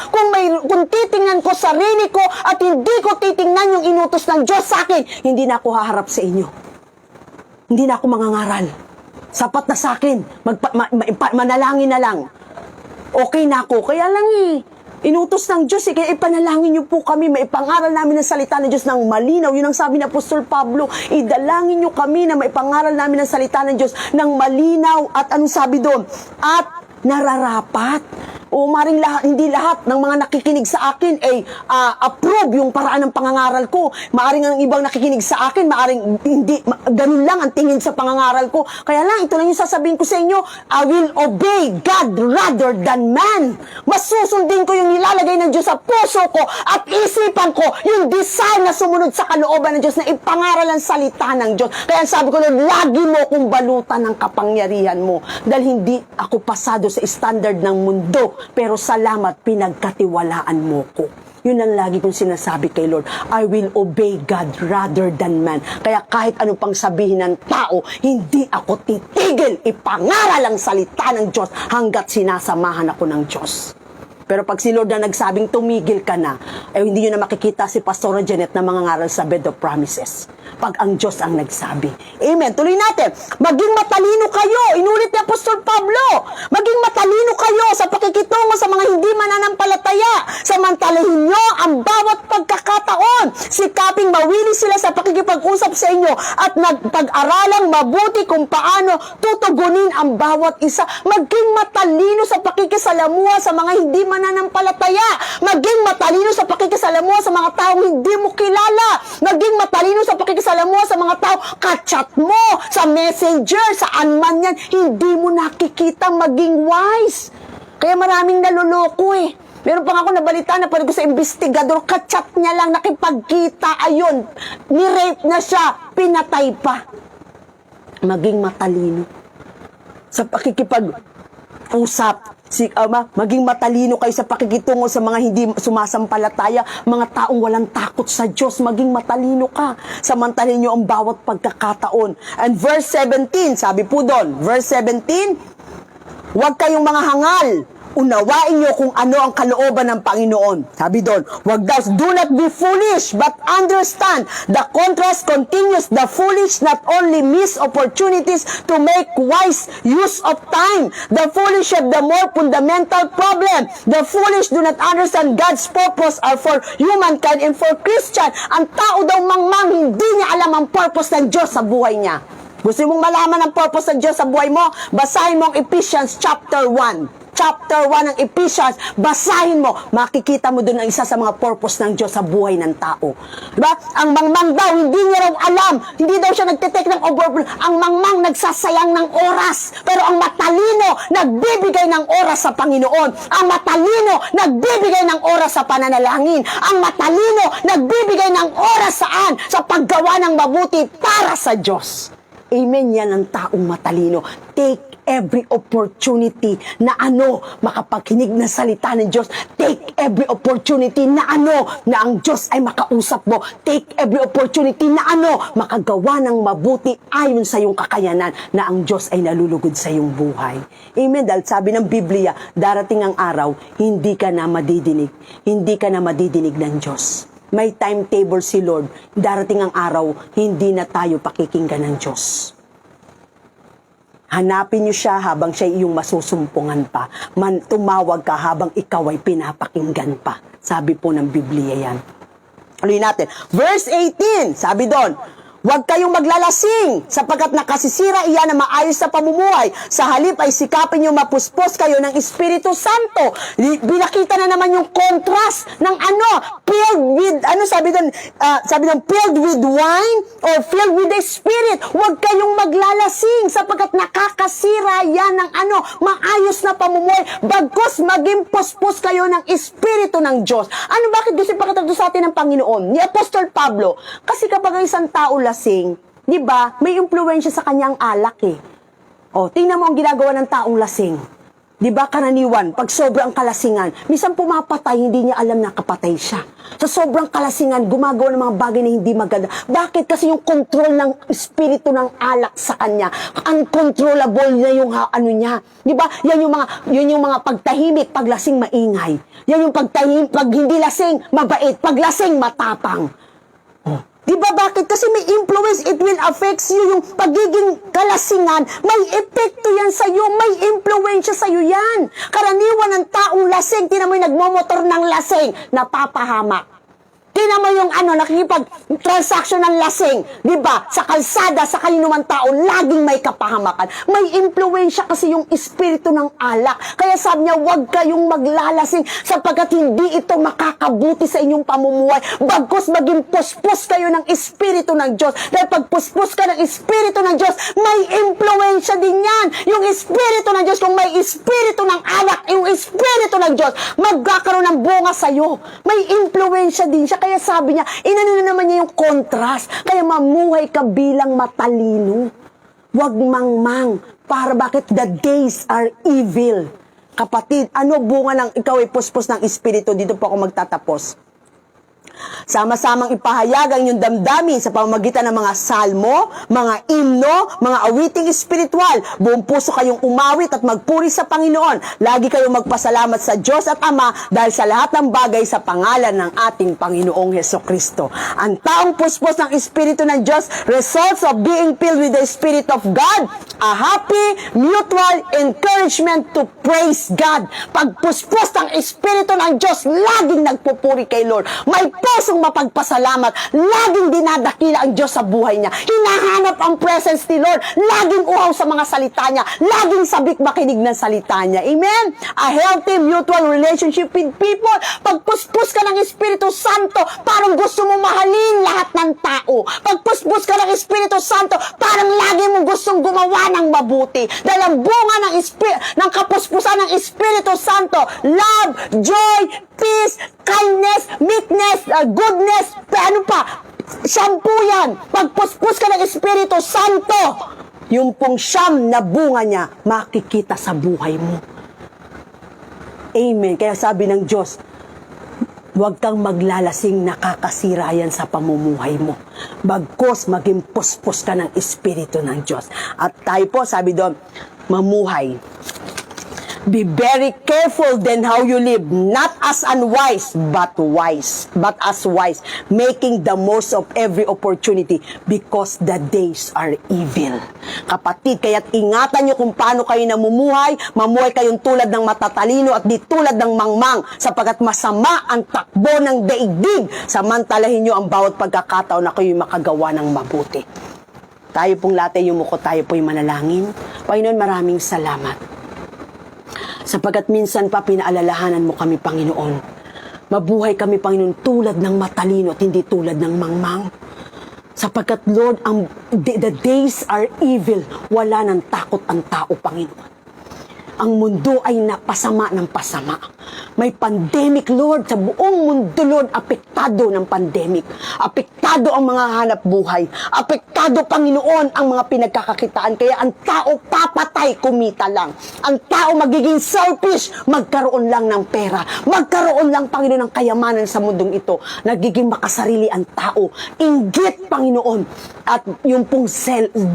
kung titingnan ko sarili ko at hindi ko titingnan yung inutos ng Diyos sa akin, hindi na ako haharap sa inyo. Hindi na ako mangangaral. Sapat na sa akin. Manalangin na lang. Okay na ako. Kaya lang inutos ng Diyos kaya ipanalangin niyo po kami, maipangaral namin ang salita ng Diyos ng malinaw. Yun ang sabi ni Apostol Pablo, idalangin niyo kami na maipangaral namin ang salita ng Diyos ng malinaw at anong sabi doon? At nararapat. O maring hindi lahat ng mga nakikinig sa akin ay approve yung paraan ng pangangaral ko. Maaring ang ibang nakikinig sa akin, maaring hindi, ganun lang ang tingin sa pangangaral ko. Kaya lang, ito lang yung sasabihin ko sa inyo, I will obey God rather than man. Mas susundin ko yung nilalagay ng Diyos sa puso ko at isipan ko yung desire na sumunod sa kalooban ng Diyos na ipangaral ang salita ng Diyos. Kaya sabi ko, Lord, lagi mo kong balutan ng kapangyarihan mo dahil hindi ako pasado sa standard ng mundo. Pero salamat, pinagkatiwalaan mo ko. Yun ang lagi kong sinasabi kay Lord. I will obey God rather than man. Kaya kahit ano pang sabihin ng tao, hindi ako titigil. Ipangaral ang salita ng Diyos hanggat sinasamahan ako ng Diyos. Pero pag si Lord na nagsabing tumigil ka na, hindi nyo na makikita si Pastora Janet na mangangaral sa Bed of Promises. Pag ang Diyos ang nagsabi. Amen. Tuloy natin. Maging matalino kayo. Inulit ni Apostol Pablo. Maging matalino kayo sa pakikitungo sa mga hindi mananampalataya. Samantalahin nyo ang bawat pagkakataon. Sikaping mawili sila sa pakikipag-usap sa inyo at nagpag-aralang mabuti kung paano tutugunin ang bawat isa. Maging matalino sa pakikisalamuha sa mga hindi mananampalataya. Maging matalino sa pakikisalamuha sa mga taong hindi mo kilala. Maging matalino sa pakikisalamuha sa mga tao kachat mo, sa messenger, saan man yan. Hindi mo nakikita, maging wise. Kaya maraming naluloko eh. Meron pa ako nabalita na pwede ko sa investigador, kachat niya lang, nakipagkita, ayun, ni-rape na siya, pinatay pa. Maging matalino sa pakikipag-usap. Maging matalino kayo sa pakikitungo sa mga hindi sumasampalataya, mga taong walang takot sa Diyos. Maging matalino ka. Samantalin nyo ang bawat pagkakataon. And verse 17, sabi po doon, verse 17, huwag kayong mga hangal. Unawain nyo kung ano ang kalooban ng Panginoon. Sabi doon, do not be foolish, but understand. The contrast continues. The foolish not only miss opportunities to make wise use of time. The foolish have the more fundamental problem. The foolish do not understand God's purpose are for humankind and for Christian. Ang tao daw mangmang, hindi niya alam ang purpose ng Diyos sa buhay niya. Gusto mong malaman ang purpose ng Diyos sa buhay mo? Basahin mo ang Ephesians chapter 1. Chapter 1 ng Ephesians, basahin mo, makikita mo doon ang isa sa mga purpose ng Diyos sa buhay ng tao. Diba? Ang mangmang daw, hindi niya raw alam, hindi daw siya nagtitake ng overflow. Ang mangmang nagsasayang ng oras, pero ang matalino, nagbibigay ng oras sa Panginoon. Ang matalino, nagbibigay ng oras sa pananalangin. Ang matalino, nagbibigay ng oras saan? Sa paggawa ng mabuti para sa Diyos. Amen, yan ang taong matalino. Take every opportunity na makapagkinig ng salita ng Diyos. Take every opportunity na na ang Diyos ay makausap mo. Take every opportunity na makagawa ng mabuti ayon sa iyong kakayanan na ang Diyos ay nalulugod sa iyong buhay. Amen. Dahil sabi ng Biblia, darating ang araw, hindi ka na madidinig. Hindi ka na madidinig ng Diyos. May timetable si Lord. Darating ang araw, hindi na tayo pakikinggan ng Diyos. Hanapin niyo siya habang siya iyong masusumpungan pa. Tumawag ka habang ikaw ay pinapakinggan pa. Sabi po ng Biblia yan. Ulit natin. Verse 18, sabi doon, Huwag kayong maglalasing sapagkat nakasisira iyan na maayos na pamumuhay. Sa halip ay sikapin nyo mapuspos kayo ng Espiritu Santo. Binakita na naman yung contrast ng filled with, sabi doon, filled with wine or filled with the Spirit. Huwag kayong maglalasing sapagkat nakakasira yan ng maayos na pamumuhay. Bagkus maging puspos kayo ng Espiritu ng Diyos. Bakit gusto ipakita sa atin ng Panginoon? Ni Apostol Pablo, kasi kapag isang tao lasing, di ba, may impluwensya sa kanyang alak eh. Tingnan mo ang ginagawa ng taong lasing. Di ba, karaniwan, pag sobrang kalasingan, minsan pumapatay, hindi niya alam na kapatay siya. Sa sobrang kalasingan, gumagawa ng mga bagay na hindi maganda. Bakit? Kasi yung control ng espiritu ng alak sa kanya, uncontrollable na yung niya. Di ba? Yan yung mga pagtahimik, pag lasing maingay. Yan yung pagtahimik, pag hindi lasing, mabait. Pag lasing, matapang. Di ba bakit? Kasi may influence, it will affect you. Yung pagiging kalasingan, may epekto yan sa'yo, may influensya sa'yo yan. Karaniwan ng taong lasing, tinan mo yung nagmomotor ng lasing, napapahamak. Tinan mo yung nakikipag-transaction ng lasing, di ba? Sa kalsada, sa kalinuman tao, laging may kapahamakan. May influensya kasi yung espiritu ng alak. Kaya sabi niya, huwag kayong maglalasing sapagkat hindi ito makakabuti sa inyong pamumuhay. Bagkus maging puspos kayo ng espiritu ng Diyos. Dahil pag puspos ka ng espiritu ng Diyos, may influensya din yan. Yung espiritu ng Diyos, kung may espiritu ng alak, yung espiritu ng Diyos, magkakaroon ng bunga sa'yo. May influensya din siya. Kaya sabi niya, inano na naman niya yung contrast. Kaya mamuhay ka bilang matalino. Huwag mangmang. Para bakit the days are evil. Kapatid, ano bunga ng ikaw ay puspos ng espiritu? Dito po ako magtatapos. Sama-samang ipahayag ang inyong damdamin sa pamamagitan ng mga salmo, mga imno, mga awiting espiritual. Buong puso kayong umawit at magpuri sa Panginoon. Lagi kayong magpasalamat sa Diyos at Ama dahil sa lahat ng bagay sa pangalan ng ating Panginoong Hesukristo. Ang taong puspos ng Espiritu ng Diyos, results of being filled with the Spirit of God, a happy, mutual encouragement to praise God. Pagpuspos ng Espiritu ng Diyos, laging nagpupuri kay Lord. May pusong mapagpasalamat. Laging dinadakila ang Diyos sa buhay niya. Hinahanap ang presence ni Lord. Laging uhaw sa mga salita niya. Laging sabik makinig ng salita niya. Amen? A healthy mutual relationship with people. Pagpuspos ka ng Espiritu Santo, parang gusto mo mahalin lahat ng tao. Pagpuspos ka ng Espiritu Santo, parang lagi mo gustong gumawa ng mabuti. Dahil ang bunga ng kapuspusan ng Espiritu Santo, love, joy, peace, kindness, meekness, goodness, sampu yan. Pagpuspos ka ng Espiritu Santo, yung pong siyam na bunga niya, makikita sa buhay mo. Amen. Kaya sabi ng Diyos, huwag kang maglalasing, nakakasira yan sa pamumuhay mo. Bagkus maging puspos ka ng Espiritu ng Diyos. At tayo po, sabi doon, mamuhay. Be very careful then how you live, not as unwise, but as wise, making the most of every opportunity because the days are evil. Kapatid, kaya't ingatan nyo kung paano kayo namumuhay, mamuhay kayong tulad ng matatalino at di tulad ng mangmang, sapagkat masama ang takbo ng daigdig, samantalahin nyo ang bawat pagkakataon na kayo'y makagawa ng mabuti. Tayo pong latay yumuko, tayo po'y manalangin. Panginoon, maraming salamat. Sapagkat minsan pa pinaalalahanan mo kami, Panginoon. Mabuhay kami, Panginoon, tulad ng matalino at hindi tulad ng mangmang. Sapagkat, Lord, the days are evil. Wala nang takot ang tao, Panginoon. Ang mundo ay napasama ng pasama. May pandemic, Lord. Sa buong mundo, Lord, apektado ng pandemic. Apektado ang mga hanap buhay. Apektado, Panginoon, ang mga pinagkakakitaan. Kaya ang tao papatay, kumita lang. Ang tao magiging selfish, magkaroon lang ng pera. Magkaroon lang, Panginoon, ng kayamanan sa mundong ito. Nagiging makasarili ang tao. Inggit, Panginoon. At yung pong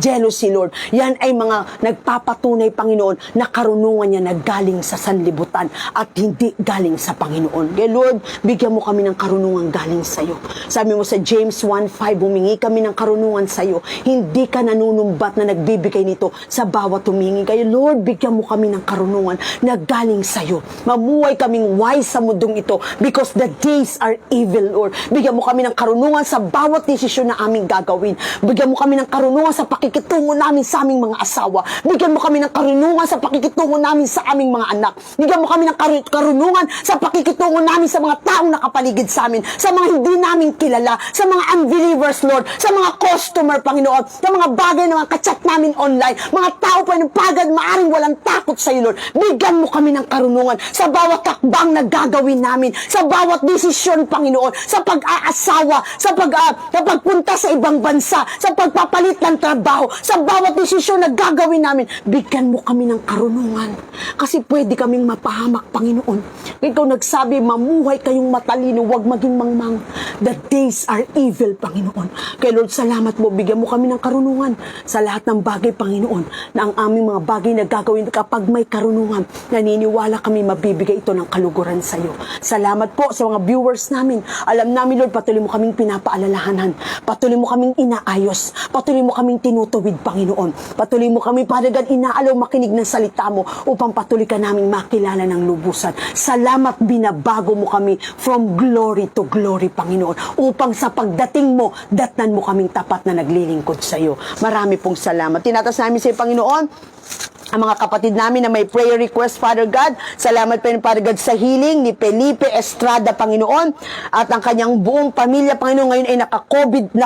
jealousy, Lord, yan ay mga nagpapatunay, Panginoon, na karunungan karunungan niya na galing sa sanlibutan at hindi galing sa Panginoon. Kaya Lord, bigyan mo kami ng karunungan galing sa iyo. Sabi mo sa James 1:5, humingi kami ng karunungan sa iyo. Hindi ka nanunumbat na nagbibigay nito sa bawat humingi. Kaya Lord, bigyan mo kami ng karunungan na galing sa iyo. Mamuhay kaming wise sa mundong ito because the days are evil, Lord. Bigyan mo kami ng karunungan sa bawat desisyon na aming gagawin. Bigyan mo kami ng karunungan sa pakikitungo namin sa aming mga asawa. Bigyan mo kami ng karunungan sa pakikitungo namin sa aming mga anak. Bigyan mo kami ng karunungan sa pakikitungo namin sa mga taong nakapaligid sa amin, sa mga hindi namin kilala, sa mga unbelievers, Lord, sa mga customer, Panginoon, sa mga bagay na mga kachat namin online, mga tao pa ng pagad, maaring walang takot sa iyo, Lord. Bigyan mo kami ng karunungan sa bawat takbang na gagawin namin, sa bawat desisyon, Panginoon, sa pag-aasawa, sa pagpunta sa ibang bansa, sa pagpapalit ng trabaho, sa bawat desisyon na gagawin namin. Bigyan mo kami ng karunungan kasi pwede kaming mapahamak, Panginoon. Ikaw nagsabi, mamuhay kayong matalino, huwag maging mangmang. The days are evil, Panginoon. Kaya Lord, salamat mo, bigyan mo kami ng karunungan sa lahat ng bagay, Panginoon, na ang aming mga bagay na gagawin kapag may karunungan, naniniwala kami mabibigay ito ng kaluguran sa iyo. Salamat po sa mga viewers namin. Alam namin, Lord, patuloy mo kaming pinapaalalahanan. Patuloy mo kaming inaayos. Patuloy mo kaming tinutuwid, Panginoon. Patuloy mo kami, Father God, inaalaw makinig ng salita mo upang patuloy ka naming makilala ng lubusan. Salamat, binabago mo kami from glory to glory, Panginoon, upang sa pagdating mo, datnan mo kaming tapat na naglilingkod sa iyo. Marami pong salamat. Tinatas namin sa iyo, Panginoon, ang mga kapatid namin na may prayer request, Father God. Salamat pa rin, Father God, sa healing ni Felipe Estrada, Panginoon, at ang kanyang buong pamilya, Panginoon, ngayon ay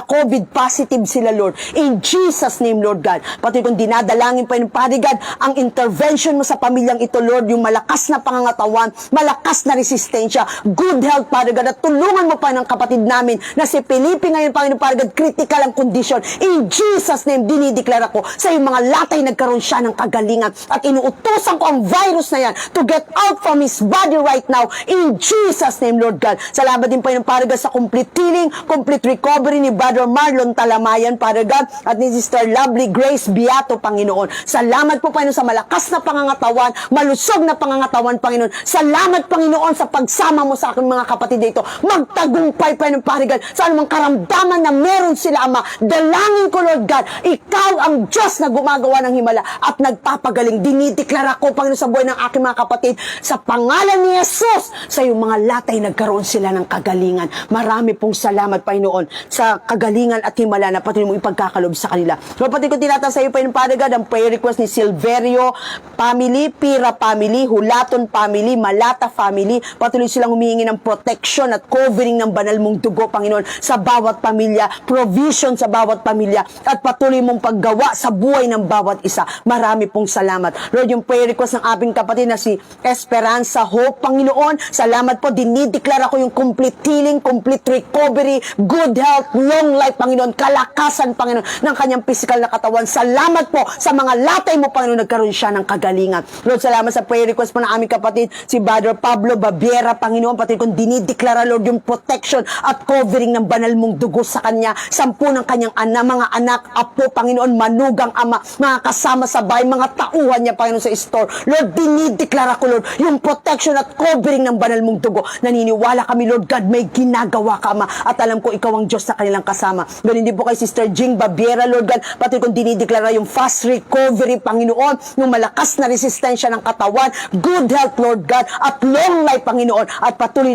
COVID positive sila, Lord. In Jesus' name, Lord God. Pati kung dinadalangin pa rin, Father God, ang intervention mo sa pamilyang ito, Lord, yung malakas na pangangatawan, malakas na resistensya, good health, Father God, at tulungan mo pa ng kapatid namin na si Felipe ngayon, Panginoon, Father God, critical ang condition. In Jesus' name, dinideklara ko sa yung mga latay nagkaroon siya ng kagalingan at inuutosan ko ang virus na yan to get out from his body right now in Jesus' name, Lord God. Salamat din po yung Father God sa complete healing, complete recovery ni Brother Marlon Talamayan, Father God, at ni Sister Lovely Grace Beato, Panginoon. Salamat po, Panginoon, sa malakas na pangangatawan, malusog na pangangatawan, Panginoon. Salamat, Panginoon, sa pagsama mo sa aking mga kapatid dito. Magtagumpay, Panginoon, Father God, sa anumang karamdaman na meron sila, Ama. Dalangin ko, Lord God, ikaw ang Diyos na gumagawa ng himala at nagpapagaling. Dinideklara ko, Panginoon, sa buhay ng aking mga kapatid, sa pangalan ni Jesus, sa iyong mga latay nagkaroon sila ng kagalingan. Marami pong salamat, Panginoon, sa kagalingan at himala na patuloy mo ipagkakalob sa kanila. So, pati ko tinata sa iyo, Panginoon, Father God, ang prayer request ni Silverio family, Pira family, Hulaton family, Malata family. Patuloy silang humihingi ng protection at covering ng banal mong dugo, Panginoon, sa bawat pamilya, provision sa bawat pamilya, at patuloy mong paggawa sa buhay ng bawat isa. Marami pong salamat. Lord, yung prayer request ng aming kapatid na si Esperanza Hope, Panginoon, salamat po, dinideklara ko yung complete healing, complete recovery, good health, long life, Panginoon, kalakasan, Panginoon, ng kanyang physical na katawan. Salamat po sa mga latay mo, Panginoon, nagkaroon siya ng kagalingan. Lord, salamat sa prayer request po ng aming kapatid, si Brother Pablo Babiera, Panginoon, pati kung dinideklara, Lord, yung protection at covering ng banal mong dugo sa kanya, 10 ng kanyang mga anak, apo, Panginoon, manugang ama, mga kasama sa bahay, mga tauhan niya, Panginoon, sa store. Lord, dinideklara ko, Lord, yung protection at covering ng banal mong dugo. Naniniwala kami, Lord God, may ginagawa ka, Ama, at alam ko ikaw ang Diyos sa kanilang kasama. Ganun din po kay Sister Jing Babiera, Lord God, pati kung dinideklara yung fast recovery, Panginoon, yung malakas na resistensya ng katawan, good health, Lord God, at long life, Panginoon, at patuloy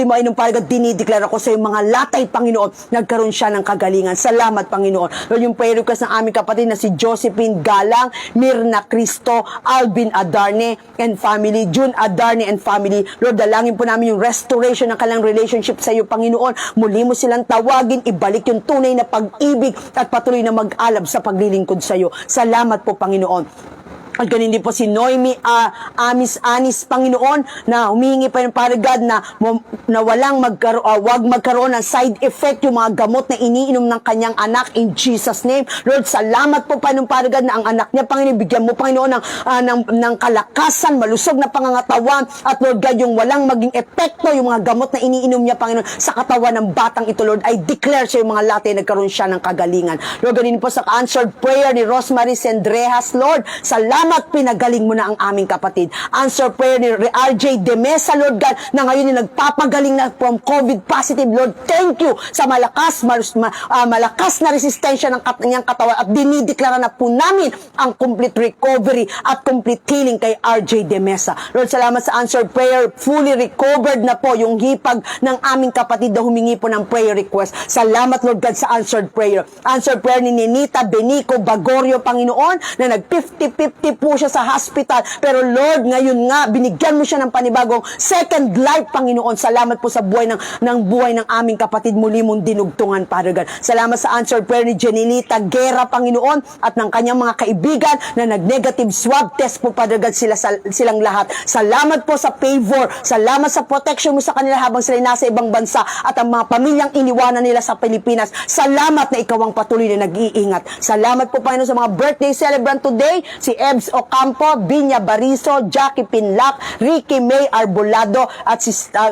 mo ay nung Panginoon, dinideklara ko sa yung mga latay, Panginoon, nagkaroon siya ng kagalingan. Salamat, Panginoon. Lord, yung prayer request ng aming kapatid na si Josephine Galang, Mirna Cristo, Alvin Adarne and family, June Adarne and family. Lord, dalangin po namin yung restoration ng kanilang relationship sa iyo, Panginoon. Muli mo silang tawagin, ibalik yung tunay na pag-ibig at patuloy na mag-alab sa paglilingkod sa iyo. Salamat po, Panginoon. At ganun din po si Noemi Anis, Panginoon, na humihingi pa ng Father God na walang wag magkaroon ng side effect yung mga gamot na iniinom ng kanyang anak in Jesus' name. Lord, salamat po pa ng Father God na ang anak niya, Panginoon, bigyan mo, Panginoon, ng kalakasan, malusog na pangangatawan, at Lord God, yung walang maging epekto, yung mga gamot na iniinom niya, Panginoon, sa katawan ng batang ito, Lord, I declare sa yung mga latay nagkaroon siya ng kagalingan. Lord, ganun po sa answered prayer ni Rosemary Sendrejas, Lord, salamat Salamat, pinagaling mo na ang aming kapatid. Answer prayer ni RJ De Mesa, Lord God, na ngayon ay nagpapagaling na from COVID positive. Lord, thank you sa malakas na resistensya ng kanyang katawan at dinideklara na po namin ang complete recovery at complete healing kay RJ De Mesa. Lord, salamat sa answered prayer. Fully recovered na po yung hipag ng aming kapatid na humingi po ng prayer request. Salamat, Lord God, sa answered prayer. Answered prayer ni Ninita Benico Bagorio, Panginoon, na nag-50-50 po siya sa hospital. Pero Lord, ngayon nga, binigyan mo siya ng panibagong second life, Panginoon. Salamat po sa buhay ng aming kapatid, muli mong dinugtungan, Father God. Salamat sa answered prayer ni Jenilita Guerra, Panginoon, at ng kanyang mga kaibigan na nag-negative swab test po, Father God, silang lahat. Salamat po sa favor. Salamat sa protection mo sa kanila habang sila nasa ibang bansa at ang mga pamilyang iniwanan nila sa Pilipinas. Salamat na ikaw ang patuloy na nag-iingat. Salamat po, Panginoon, sa mga birthday celebrant today, si Ebs Ocampo, Binya Bariso, Jackie Pinlac, Ricky May Arbolado, at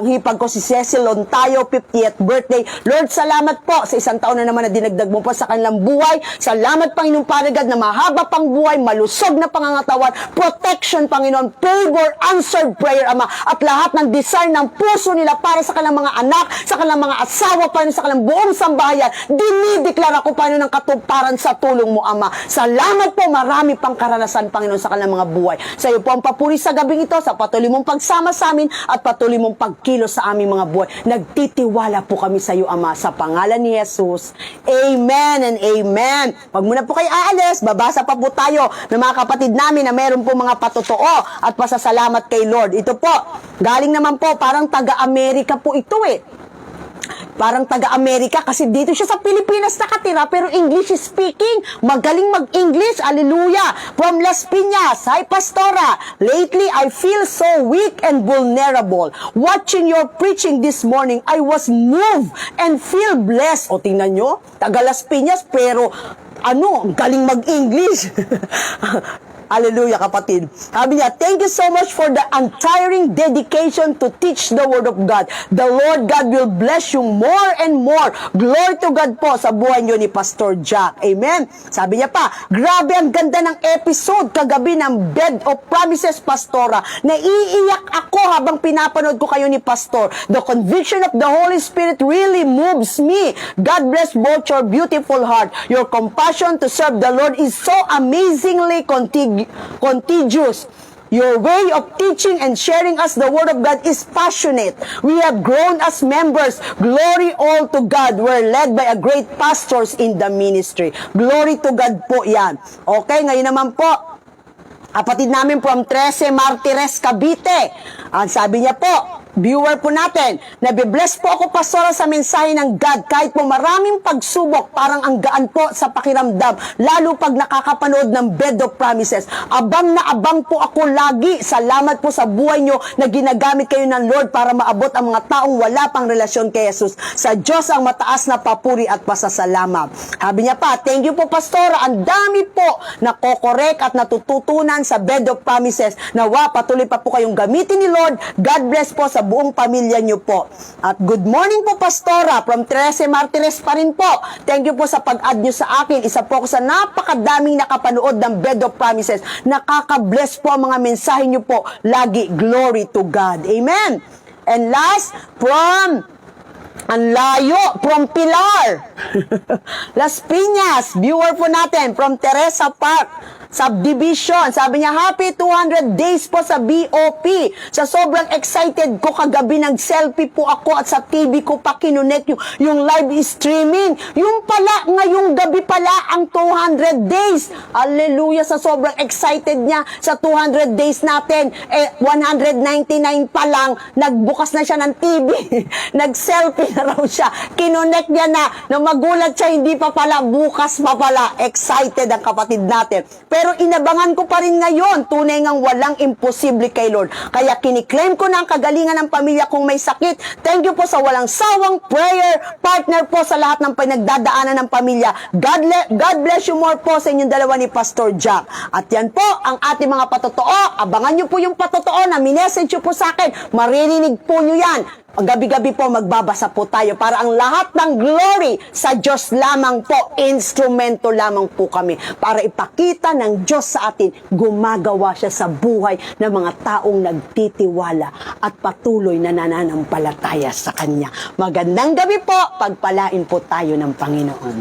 hipag ko si Cecil Lontayo, 50th birthday. Lord, salamat po sa isang taon na naman na dinagdag mo po sa kanilang buhay. Salamat, Panginoon, Father God, na mahaba pang buhay, malusog na pangangatawan, protection, Panginoon, favor, answered prayer, Ama, at lahat ng desire ng puso nila para sa kanilang mga anak, sa kanilang mga asawa, Panginoon, sa kanilang buong sambahayan, dinideklara ko, Panginoon, ng katuparan sa tulong mo, Ama. Salamat po, marami pang karanasan, Panginoon, sa kanilang mga buhay. Sa iyo po ang papuri sa gabing ito, sa patuloy mong pagsama sa amin at patuloy mong pagkilos sa aming mga buhay. Nagtitiwala po kami sa iyo, Ama, sa pangalan ni Jesus. Amen and amen. Pag muna po kayo aalis, babasa pa po tayo ng mga kapatid namin na meron po mga patotoo at pasasalamat kay Lord. Ito po, galing naman po, parang taga-Amerika po ito Parang taga-Amerika kasi dito siya sa Pilipinas nakatira pero English speaking. Magaling mag-English. Hallelujah. From Las Piñas. Hi, Pastora. Lately, I feel so weak and vulnerable. Watching your preaching this morning, I was moved and feel blessed. O, tingnan nyo. Taga Las Piñas pero galing mag-English. Hallelujah, kapatid. Sabi niya, thank you so much for the untiring dedication to teach the Word of God. The Lord God will bless you more and more. Glory to God po sa buhay niyo ni Pastor Jack. Amen. Sabi niya pa, grabe ang ganda ng episode kagabi ng Bed of Promises, Pastora. Naiiyak ako habang pinapanood ko kayo ni Pastor. The conviction of the Holy Spirit really moves me. God bless both your beautiful heart. Your compassion to serve the Lord is so amazingly contagious. Your way of teaching and sharing us the Word of God is passionate. We have grown as members. Glory all to God. We're led by a great pastors in the ministry. Glory to God po yan. Okay, ngayon naman po, kapatid namin from 13 Martires, Cavite. Ang sabi niya po, viewer po natin, nabibless po ako, Pastora, sa mensahe ng God. Kahit po maraming pagsubok, parang ang gaan po sa pakiramdam, lalo pag nakakapanood ng Bed of Promises. Abang na abang po ako lagi. Salamat po sa buhay nyo na ginagamit kayo ng Lord para maabot ang mga taong wala pang relasyon kay Jesus. Sa Diyos ang mataas na papuri at pasasalamat. Sabi niya pa, thank you po, Pastora. Ang dami po na kokorek at natututunan sa Bed of Promises. Nawa, patuloy pa po kayong gamitin ni Lord. God bless po sa buong pamilya niyo po. At good morning po, Pastora, from 13 Martires pa rin po. Thank you po sa pag-add niyo sa akin. Isa po ako sa napakadaming nakapanood ng Bed of Promises. Nakaka-bless po ang mga mensahe niyo po. Lagi, glory to God. Amen. And last, from Pilar. Las Piñas, viewer po natin, from Teresa Park Subdivision. Sabi niya, happy 200 days po sa BOP. Sa sobrang excited ko kagabi, nag-selfie po ako at sa TV ko pa kinunet yung live streaming. Yung pala, ngayong gabi pala ang 200 days. Hallelujah, sa sobrang excited niya sa 200 days natin. 199 pa lang, nagbukas na siya ng TV. Nag-selfie na raw siya. Kinunet niya na magulat siya, hindi pa pala, bukas pa pala. Excited ang kapatid natin. Pero inabangan ko pa rin ngayon, tunay ngang walang imposible kay Lord. Kaya kiniklaim ko na ang kagalingan ng pamilya kung may sakit. Thank you po sa walang sawang prayer partner po sa lahat ng pinagdadaanan ng pamilya. God bless you more po sa inyong dalawa ni Pastor Jack. At yan po ang ating mga patotoo. Abangan nyo po yung patotoo na minessage nyo po sa akin. Maririnig po nyo yan. gabi-gabi po magbabasa po tayo para ang lahat ng glory sa Diyos lamang po. Instrumento lamang po kami para ipakita ng Diyos sa atin, gumagawa siya sa buhay ng mga taong nagtitiwala at patuloy na nananampalataya sa Kanya. Magandang gabi po, pagpalain po tayo ng Panginoon.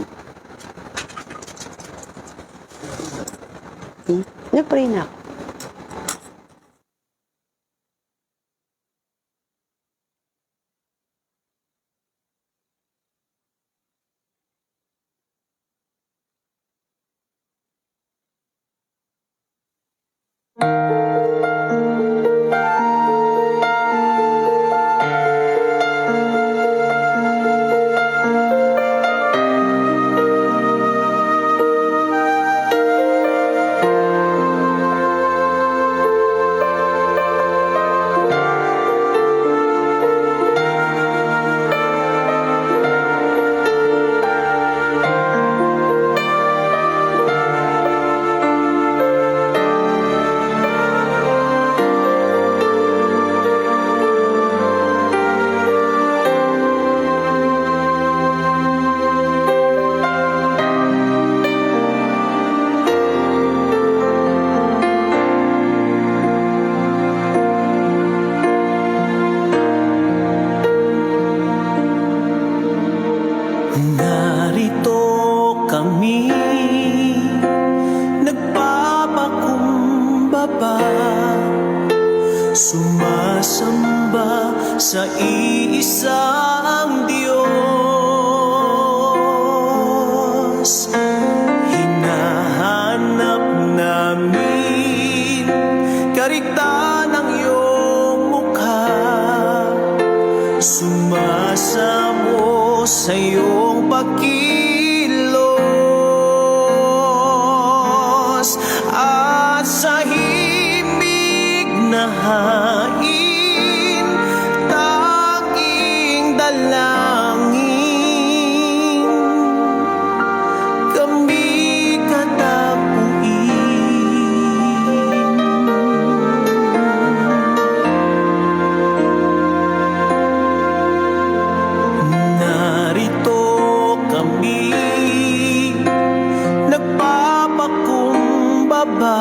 Napray na ako. Narito kami, nagpapakumbaba, sumasamba sa iisang Diyos. Hinahanap namin karikta ng iyong mukha, sumasamo sa iyong pagkilos at sa himig na hain, tanging dalangin kami katapuin. Narito kami, nagpapakumbaba,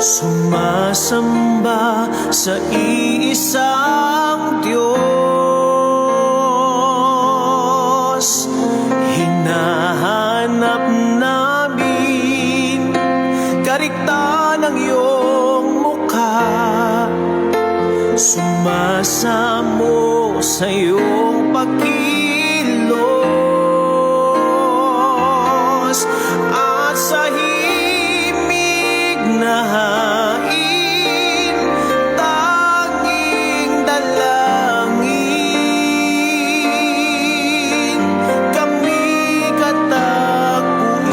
sumasamba sa iisang Diyos. Hinahanap namin karikta ng iyong mukha, sumasamo sa iyong pagkilos at sa himig na hain, tanging dalangin kami katapuin.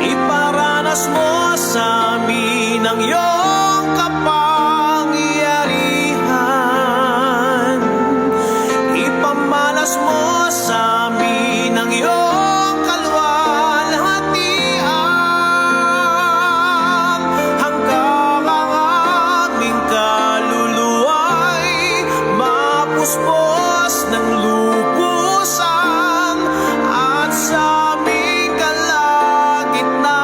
Iparanas mo sa amin ang iyong kapangyarihan, ipamalas mo sa amin ang iyong kaluwalhatian, hanggang ang aming kaluluwa'y mapuspos ng lubusan at sa aming kalagitnaan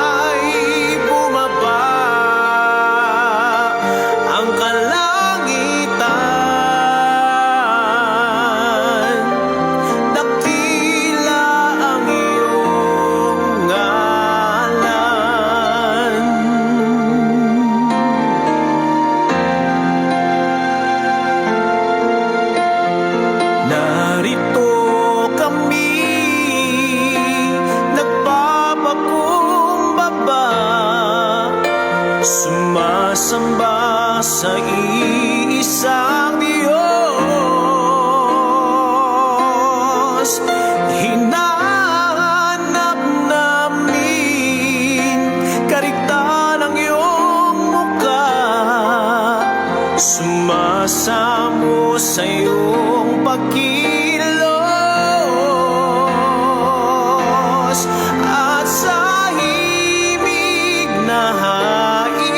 ay bumaba ang kalangitan. Dakila ang iyong ngalan. Narito kami, nagpapakumbaba, sumasamba sa iisang Diyos. Hinahanap namin karikta ng iyong mukha, sumasamo sa iyong pagkilos at sa himig na hain,